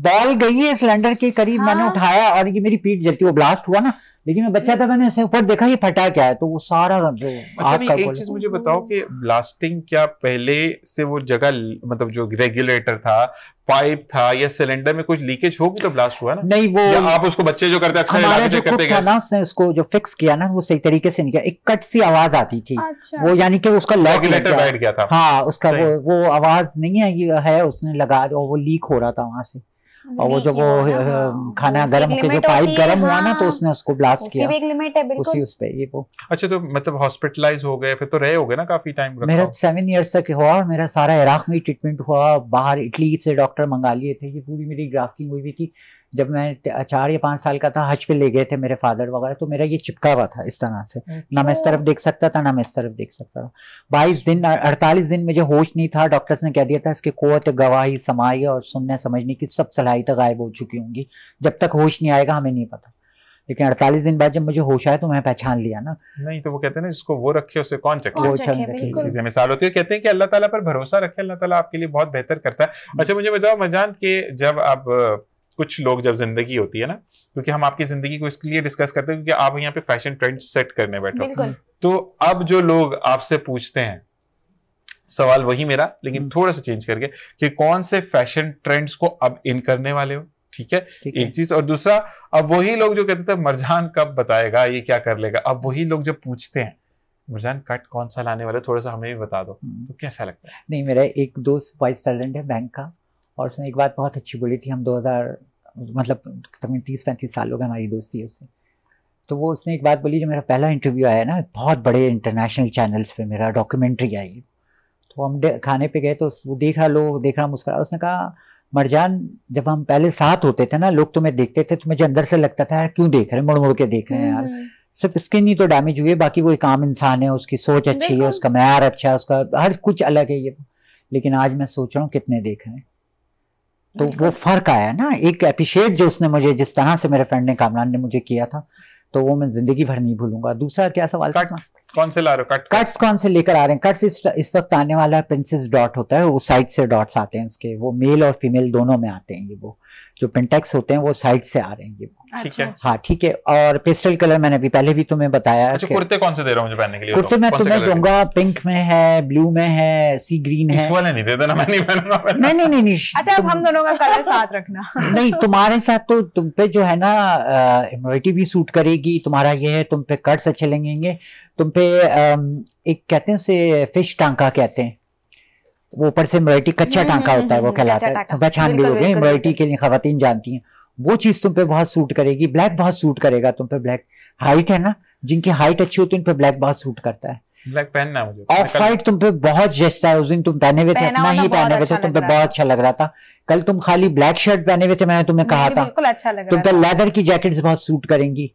बॉल गई है सिलेंडर के करीब। हाँ? मैंने उठाया और ये मेरी पीठ जलती, वो ब्लास्ट हुआ ना, लेकिन मैं बच्चा था, मैंने ऐसे ऊपर देखा ये फटा क्या है, तो वो सारा जो एक चीज मुझे बताओ कि ब्लास्टिंग क्या पहले से वो जगह, मतलब जो रेगुलेटर था, पाइप था, या सिलेंडर में कुछ लीकेज होगी तो ब्लास्ट हुआ ना? नहीं, वो आप उसको बच्चे जो करते अक्सर हमारा जो कुक था ना, उसने उसको जो फिक्स किया ना, वो सही तरीके से नहीं किया। एक कट सी आवाज आती थी। वो यानी कि उसका रेगुलेटर बैठ गया था। हाँ, उसका वो आवाज नहीं है, उसने लगा, वो लीक हो रहा था वहां से। और वो जब वो खाना गर्म होकर जो पाइप गर्म हुआ ना, तो उसने उसको ब्लास्ट किया। एक लिमिट है बिल्कुल उसी उस पे ये वो। अच्छा, तो मतलब हॉस्पिटलाइज हो गए, फिर तो रहे होगे ना काफी टाइम? मेरा 7 इयर्स तक हुआ और मेरा सारा इराक में ट्रीटमेंट हुआ। बाहर इटली से डॉक्टर मंगा लिए थे। ये पूरी मेरी ग्राफ्टिंग हुई थी। जब मैं 4 या 5 साल का था, हज पे ले गए थे मेरे फादर वगैरह, तो मेरा ये चिपका हुआ था इस तरह से। ना मैं इस तरफ देख सकता था, ना मैं इस तरफ देख सकता था। 48 दिन मुझे होश नहीं था। डॉक्टर्स ने कह दिया था इसके कुव्वत गवाही, समाई और सुनने समझने की सब सलाहियत गायब हो चुकी होंगी। जब तक होश नहीं आएगा हमें नहीं पता। लेकिन 48 दिन बाद जब मुझे होश आया तो मैं पहचान लिया ना। नहीं तो वो कहते हैं ना, जिसको वो रखे उसे कौन चखे। चीजें मिसाल होती है। कहते हैं कि अल्लाह ताला पर भरोसा रखे, अल्लाह ताला आपके लिए बहुत बेहतर करता है। अच्छा मुझे बताओ मजान के, जब आप कुछ लोग जब जिंदगी होती है ना, क्योंकि हम आपकी जिंदगी को इसके लिए डिस्कस करते हैं क्योंकि आप यहाँ पे फैशन ट्रेंड सेट करने बैठे हो, तो अब जो लोग आपसे पूछते हैं, सवाल वही मेरा लेकिन थोड़ा सा चेंज करके, कि कौन से फैशन ट्रेंड्स को अब इन करने वाले हो, ठीक है, एक चीज। और दूसरा, अब वही लोग जो कहते थे मरजान कब बताएगा, ये क्या कर लेगा, अब वही लोग जब पूछते हैं मरजान कट कौन सा लाने वाले, थोड़ा सा हमें भी बता दो, तो कैसा लगता है? नहीं, मेरा एक दोस्त वाइस प्रेसिडेंट है बैंक का, और उसने एक बात बहुत अच्छी बोली थी। हम 2000 मतलब तकरीबन 30-35 साल हो गए हमारी दोस्ती है उससे। तो वो उसने एक बात बोली, जो मेरा पहला इंटरव्यू आया ना, बहुत बड़े इंटरनेशनल चैनल्स पे मेरा डॉक्यूमेंट्री आई, तो हम खाने पे गए तो वो देख रहा मुस्कुरा। उसने कहा मरजान, जब हम पहले साथ होते थे ना, लोग तुम्हें देखते थे तो मुझे अंदर से लगता था यार क्यों देख रहे हैं, मुड़ मुड़ के देख रहे हैं यार, सिर्फ स्किन ही तो डैमेज हुई है, बाकी वो एक आम इंसान है, उसकी सोच अच्छी है, उसका मैार अच्छा है, उसका हर कुछ अलग है ये। लेकिन आज मैं सोच रहा हूँ कितने देख रहे हैं। तो वो फर्क आया ना, एक अप्रिशिएट जो उसने मुझे जिस तरह से मेरे फ्रेंड ने, कामरान ने मुझे किया था, तो वो मैं जिंदगी भर नहीं भूलूंगा। दूसरा क्या सवाल था? कौन से ला रहे हो? कट्स कौन से लेकर आ रहे हैं? कट्स इस वक्त आने वाला है प्रिंसेस डॉट होता है, वो साइड से डॉट्स आते हैं इसके, वो मेल और फीमेल दोनों में आते हैं। ये वो जो पिंटेक्स होते हैं वो साइड से आ रहे हैं ये। ठीक है, हाँ ठीक है। और पेस्टल कलर मैंने भी पहले भी तुम्हें बताया। अच्छा, कुर्ते कौन से दे रहा हूँ मुझे पहनने के लिए? कुर्ते मैं तुम्हें दूंगा, पिंक में है, ब्लू में है, सी ग्रीन है। इस वाले नहीं दे देना, मैं नहीं पहनूंगा। नहीं। अच्छा, अब हम दोनों का कलर साथ रखना। नहीं, तुम्हारे साथ तो तुम पे जो है ना एम्ब्रॉयडरी भी सूट करेगी, तुम्हारा ये है, तुम पे कट्स अच्छे लगेंगे, तुम पे एक कहते हैं से फिश टांका कहते हैं, वो ऊपर से एम्ब्रॉयडरी कच्चा टांका होता है, वो कहलाता है, पहचान भी होगी, एम्ब्रॉयडरी के लिए खवातीन जानती हैं, वो चीज तुम पे बहुत सूट करेगी। ब्लैक बहुत सूट करेगा तुम पे, ब्लैक हाइट है ना, जिनकी हाइट अच्छी होती है उन पे ब्लैक बहुत सूट करता है। ब्लैक पहनना है मुझे। ऑफ वाइट तुम पे बहुत जचता है, उस दिन तुम पहने हुए थे, इतना ही पहने हुए थे, तुम पे बहुत अच्छा लग रहा था। कल तुम खाली ब्लैक शर्ट पहने हुए थे, मैंने तुम्हें कहा था बिल्कुल अच्छा लग रहा तुम पे लेदर की जैकेट्स बहुत सूट करेंगी।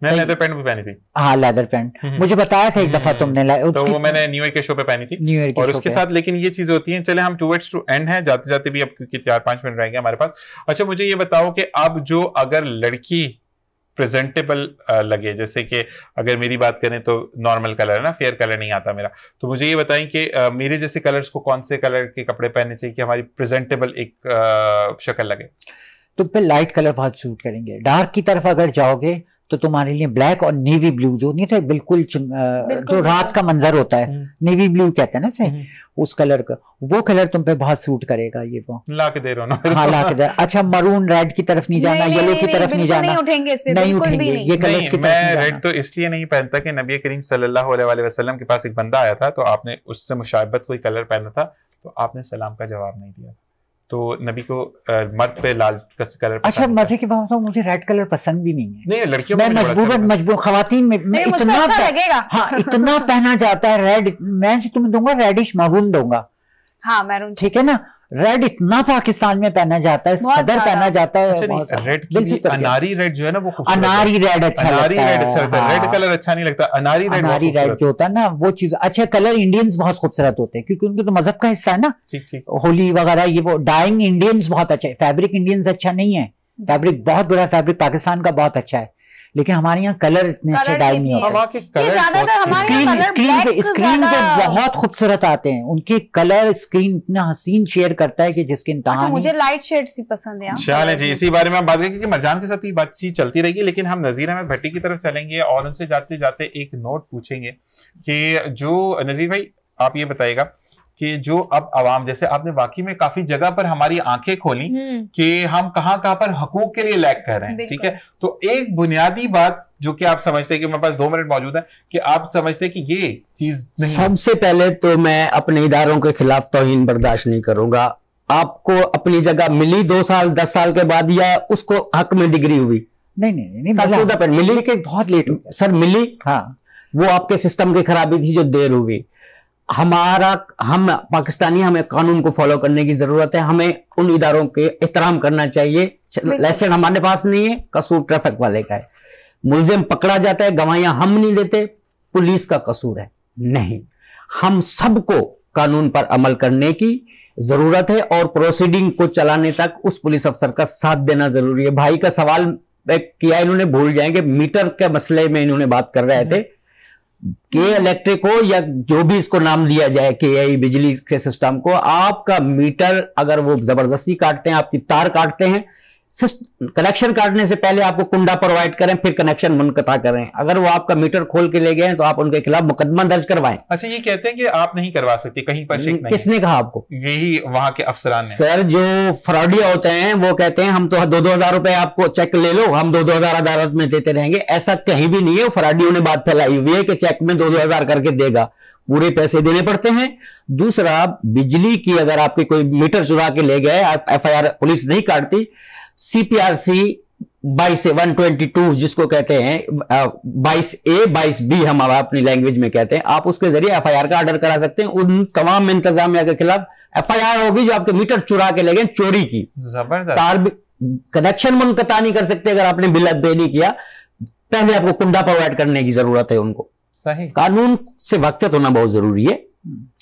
मैंने लेदर पैंट भी पहनी थी। हाँ लेदर पैंट मुझे बताया था एक दफा तुमने, तो वो मैंने न्यू ईयर के शो पे पहनी थी। न्यू ईयर के और उसके साथ लेकिन ये चीज होती है, चले हम टूवर्ड्स टू एंड है, जाते जाते भी अब क्योंकि 4-5 मिनट रह गए हमारे पास। अच्छा मुझे ये बताओ कि अब जो अगर लड़की प्रेजेंटेबल लगे, जैसे कि अगर मेरी बात करें तो नॉर्मल कलर है ना, फेयर कलर नहीं आता मेरा, तो मुझे ये बताएं कि मेरे जैसे कलर्स को कौन से कलर के कपड़े पहनने चाहिए कि हमारी प्रेजेंटेबल एक शक्ल लगे? तुम पे लाइट कलर बहुत सूट करेंगे। डार्क की तरफ अगर जाओगे तो तुम्हारे लिए ब्लैक और नेवी ब्लू, जो नहीं थे बिल्कुल जो रात का मंजर होता है, नेवी ब्लू कहते हैं ना से, उस कलर का, वो कलर तुम पे बहुत सूट करेगा। ये वो ला के दे रहा हूं। हाँ ला के दे। अच्छा मरून रेड की तरफ नहीं जाना, येलो की तरफ नहीं जाना, नहीं उठेंगे इस पे, नहीं उठेंगे ये कलर की तरफ। मैं रेड तो इसलिए नहीं पहनता कि नबी करीम सल्लल्लाहु अलैहि वसल्लम के पास एक बंदा आया था, तो आपने उससे मुशाबत कोई कलर पहना था, तो आपने सलाम का जवाब नहीं दिया, तो नबी को मर्द पे लाल कलर। अच्छा मजे की बात, मुझे रेड कलर पसंद भी नहीं है। नहीं लड़कियों में मजबूर खवातीन में इतना अच्छा लगेगा। हाँ इतना पहना जाता है रेड, मैं तुम्हें दूंगा रेडिश मैरून दूंगा। हाँ मैरून ठीक है ना, रेड इतना पाकिस्तान में पहना जाता है, कदर पहना जाता है। रेड की अनारी रेड जो है ना वो अनारी रेड अच्छा लगता है। रेड कलर अच्छा नहीं लगता, अनारी रेड जो होता है ना वो चीज अच्छा। कलर इंडियंस बहुत खूबसूरत होते हैं क्योंकि उनके तो मजहब का हिस्सा है ना, ठीक होली वगैरह, ये वो डाइंग इंडियंस बहुत अच्छा है। फैब्रिक इंडियंस अच्छा नहीं है, फैब्रिक बहुत बुरा, फैब्रिक पाकिस्तान का बहुत अच्छा है, लेकिन हमारे यहाँ कलर इतने अच्छे डाई नहीं होते। स्क्रीन पे बहुत खूबसूरत आते हैं उनके कलर, स्क्रीन इतना हसीन शेयर करता है कि जिसके इंतहा। मुझे लाइट शेड्स ही पसंद है। चलें जी, इसी बारे में हम बात करेंगे कि मरजान के साथ ये बातचीत चलती रहेगी, लेकिन हम नज़ीर अहमद भट्टी की तरफ चलेंगे और उनसे जाते जाते एक नोट पूछेंगे कि जो नज़ीर भाई आप ये बताइएगा कि जो अब आवाम, जैसे आपने वाकई में काफी जगह पर हमारी आंखें खोली कि हम कहां पर हकूक के लिए लैग कर रहे हैं, ठीक है। तो एक बुनियादी बात जो कि आप समझते हैं कि मेरे पास 2 मिनट मौजूद है, कि आप समझते हैं कि ये चीज नहीं। सबसे पहले तो मैं अपने इदारों के खिलाफ तौहीन बर्दाश्त नहीं करूंगा। आपको अपनी जगह मिली 2 साल 10 साल के बाद, या उसको हक में डिग्री हुई? नहीं सर मिली कि बहुत लेट हो सर मिली। हाँ वो आपके सिस्टम की खराबी थी जो देर हुई। हम पाकिस्तानी, हमें कानून को फॉलो करने की जरूरत है, हमें उन इदारों के एहतराम करना चाहिए। लाइसेंस हमारे पास नहीं है, कसूर ट्रैफिक वाले का है। मुलजिम पकड़ा जाता है, गवाहियां हम नहीं देते, पुलिस का कसूर है नहीं। हम सबको कानून पर अमल करने की जरूरत है और प्रोसीडिंग को चलाने तक उस पुलिस अफसर का साथ देना जरूरी है। भाई का सवाल किया इन्होंने, भूल जाएंगे मीटर के मसले में इन्होंने बात कर रहे थे कि इलेक्ट्रिक हो या जो भी इसको नाम दिया जाए, के बिजली के सिस्टम को, आपका मीटर अगर वो जबरदस्ती काटते हैं, आपकी तार काटते हैं, कनेक्शन काटने से पहले आपको कुंडा प्रोवाइड करें, फिर कनेक्शन मुनक़ता करें। अगर वो आपका मीटर खोल के ले गए हैं तो आप उनके खिलाफ मुकदमा दर्ज करवाएं। अच्छा ये कहते हैं कि आप नहीं करवा सकते, कहीं पर शिक नहीं। किसने कहा आपको? यही वहां के अफसरान ने। सर जो फ्रॉडिया होते हैं वो कहते हैं हम तो 2-2 हजार रुपए आपको चेक ले लो, हम 2-2 हजार अदालत में देते रहेंगे। ऐसा कहीं भी नहीं है। फ्रॉडियों ने बात फैलाई हुई है कि चेक में 2-2 हजार करके देगा, पूरे पैसे देने पड़ते हैं। दूसरा, बिजली की अगर आपके कोई मीटर चुरा के ले गए, FIR पुलिस नहीं काटती। CPRC 22 जिसको कहते हैं 22A 22B हम अपनी लैंग्वेज में कहते हैं, आप उसके जरिए FIR का ऑर्डर करा सकते हैं। उन तमाम इंतजामिया के खिलाफ FIR होगी जो आपके मीटर चुरा के ले गए, चोरी की। जबरदस्त। तार कनेक्शन मुनक़ता नहीं कर सकते अगर आपने बिल पे नहीं किया। पहले आपको कुंडा प्रोवाइड करने की जरूरत है उनको। सही। कानून से वाकिफ होना बहुत जरूरी है।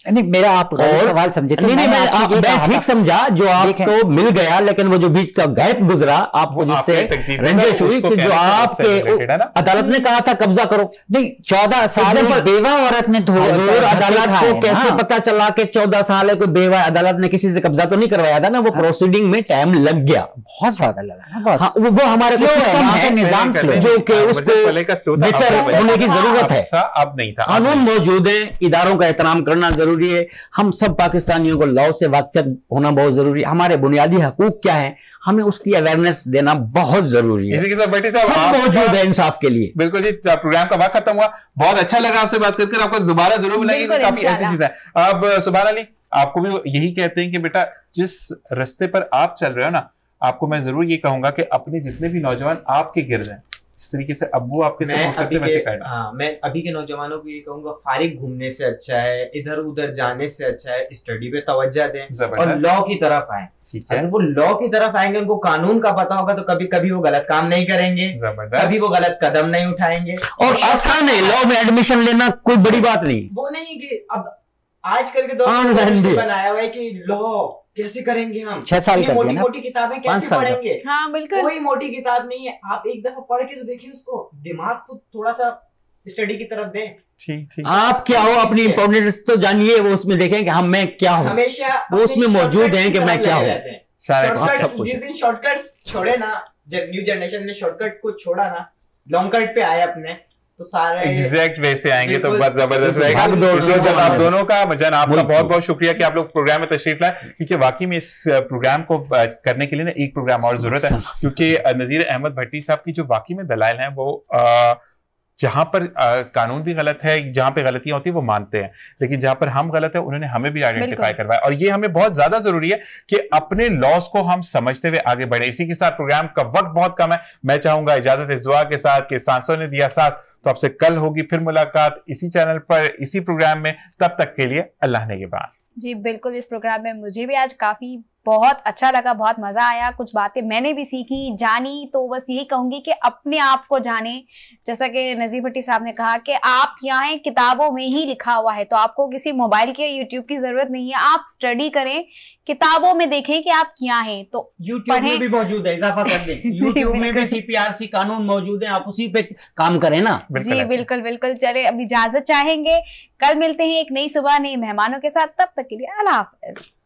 नहीं मेरा आप सवाल समझे थे। मैं ठीक समझा, जो आपको मिल गया, लेकिन वो जो बीच का गैप गुजरा आपको, जिससे रंजिश हुई कि जो आपके अदालत ने कहा था कब्जा करो। नहीं 14 साल बेवा औरत ने अदालत को कैसे पता चला कि 14 साल है कोई बेवा? अदालत ने किसी से कब्जा तो नहीं करवाया था ना, वो प्रोसीडिंग में टाइम लग गया, बहुत ज्यादा लगा। वो हमारे सिस्टम है, निजाम जो कि उसको बेहतर होने की जरूरत है। अब नहीं था, कानून मौजूद है, इदारों का एहतराम करना जरूरी है। हम सब पाकिस्तानियों को लॉ से वाकिफ होना बहुत जरूरी है। हमारे बुनियादी हकूक क्या है, हमें उसकी अवेयरनेस देना बहुत जरूरी है। इसी के साथ भट्टी साहब मौजूद है इंसाफ के लिए। बिल्कुल जी, प्रोग्राम का वक्त खत्म हुआ, बहुत अच्छा लगा आपसे बात करके, आपको दोबारा जरूर बुलाएंगे, काफी ऐसी चीज है। अब सुभान अली, आपको भी यही कहते हैं कि बेटा जिस रास्ते पर आप चल रहे हो ना, आपको मैं जरूर ये कहूंगा कि अपने जितने भी नौजवान आपके गिर्द हैं, जिस तरीके से अब्बू आपके सपोर्ट करते वैसे करना। हाँ, मैं अभी के नौजवानों को ये कहूंगा, फारिग घूमने से अच्छा है, इधर उधर जाने से अच्छा है स्टडी पे तवज्जो दें और लॉ की तरफ आए। अगर वो लॉ की तरफ आएंगे, उनको कानून का पता होगा, तो कभी कभी वो गलत काम नहीं करेंगे, कभी वो गलत कदम नहीं उठाएंगे। और आसान है लॉ में एडमिशन लेना, कोई बड़ी बात नहीं। वो नहीं कि अब आजकल के दौर में बनाया हुआ है कि लॉ कैसे करेंगे हम, 6 साल का मोटी मोटी किताबें कैसे पढ़ेंगे। हाँ बिल्कुल, कोई मोटी किताब नहीं है, आप एक दफा पढ़ के तो देखिए उसको, दिमाग को थोड़ा सा स्टडी की तरफ दें। ठीक आप क्या हो, अपनी इंपॉर्टेंस तो जानिए, वो उसमें देखें कि हम मैं क्या हूँ, हमेशा वो उसमें मौजूद है कि मैं क्या हूँ। जिस दिन शॉर्टकट्स छोड़े ना, जब न्यू जनरेशन ने शॉर्टकट को छोड़ा ना, लॉन्ग कट पे आए अपने, तो सारे एग्जैक्ट वे से आएंगे तो बहुत जबरदस्त रहेगा। आप दोनों का मजान, आपका बहुत बहुत शुक्रिया कि आप लोग प्रोग्राम में तशरीफ लाए, क्योंकि वाकई में इस प्रोग्राम को करने के लिए ना एक प्रोग्राम और जरूरत है, क्योंकि नज़ीर अहमद भट्टी साहब की जो वाकई में दलाइल हैं वो जहां पर कानून भी गलत है, जहां पे गलतियां होती है वो मानते हैं, लेकिन जहां पर हम गलत है उन्होंने हमें भी आइडेंटिफाई करवाया, और ये हमें बहुत ज्यादा जरूरी है कि अपने लॉस को हम समझते हुए आगे बढ़े। इसी के साथ प्रोग्राम का वक्त बहुत कम है, मैं चाहूंगा इजाजत इस दुआ के साथ कि सांसों ने दिया साथ, तो आपसे कल होगी फिर मुलाकात इसी चैनल पर, इसी प्रोग्राम में। तब तक के लिए अल्लाह ने के बाद। जी बिल्कुल, इस प्रोग्राम में मुझे भी आज काफी बहुत अच्छा लगा, बहुत मजा आया, कुछ बातें मैंने भी सीखी जानी। तो बस यही कहूंगी कि अपने आप को जाने, जैसा कि नज़ीर भट्टी साहब ने कहा कि आप क्या हैं, किताबों में ही लिखा हुआ है, तो आपको किसी मोबाइल के यूट्यूब की जरूरत नहीं है। आप स्टडी करें, किताबों में देखें कि आप क्या हैं, तो यूट्यूब में भी मौजूद है, इजाफा कर दें, यूट्यूब में भी CPRC कानून मौजूद है, आप उसी पे काम करें ना। जी बिल्कुल बिल्कुल। चले अब इजाजत चाहेंगे, कल मिलते हैं एक नई सुबह नए मेहमानों के साथ, तब तक के लिए अल्लाह हाफिज।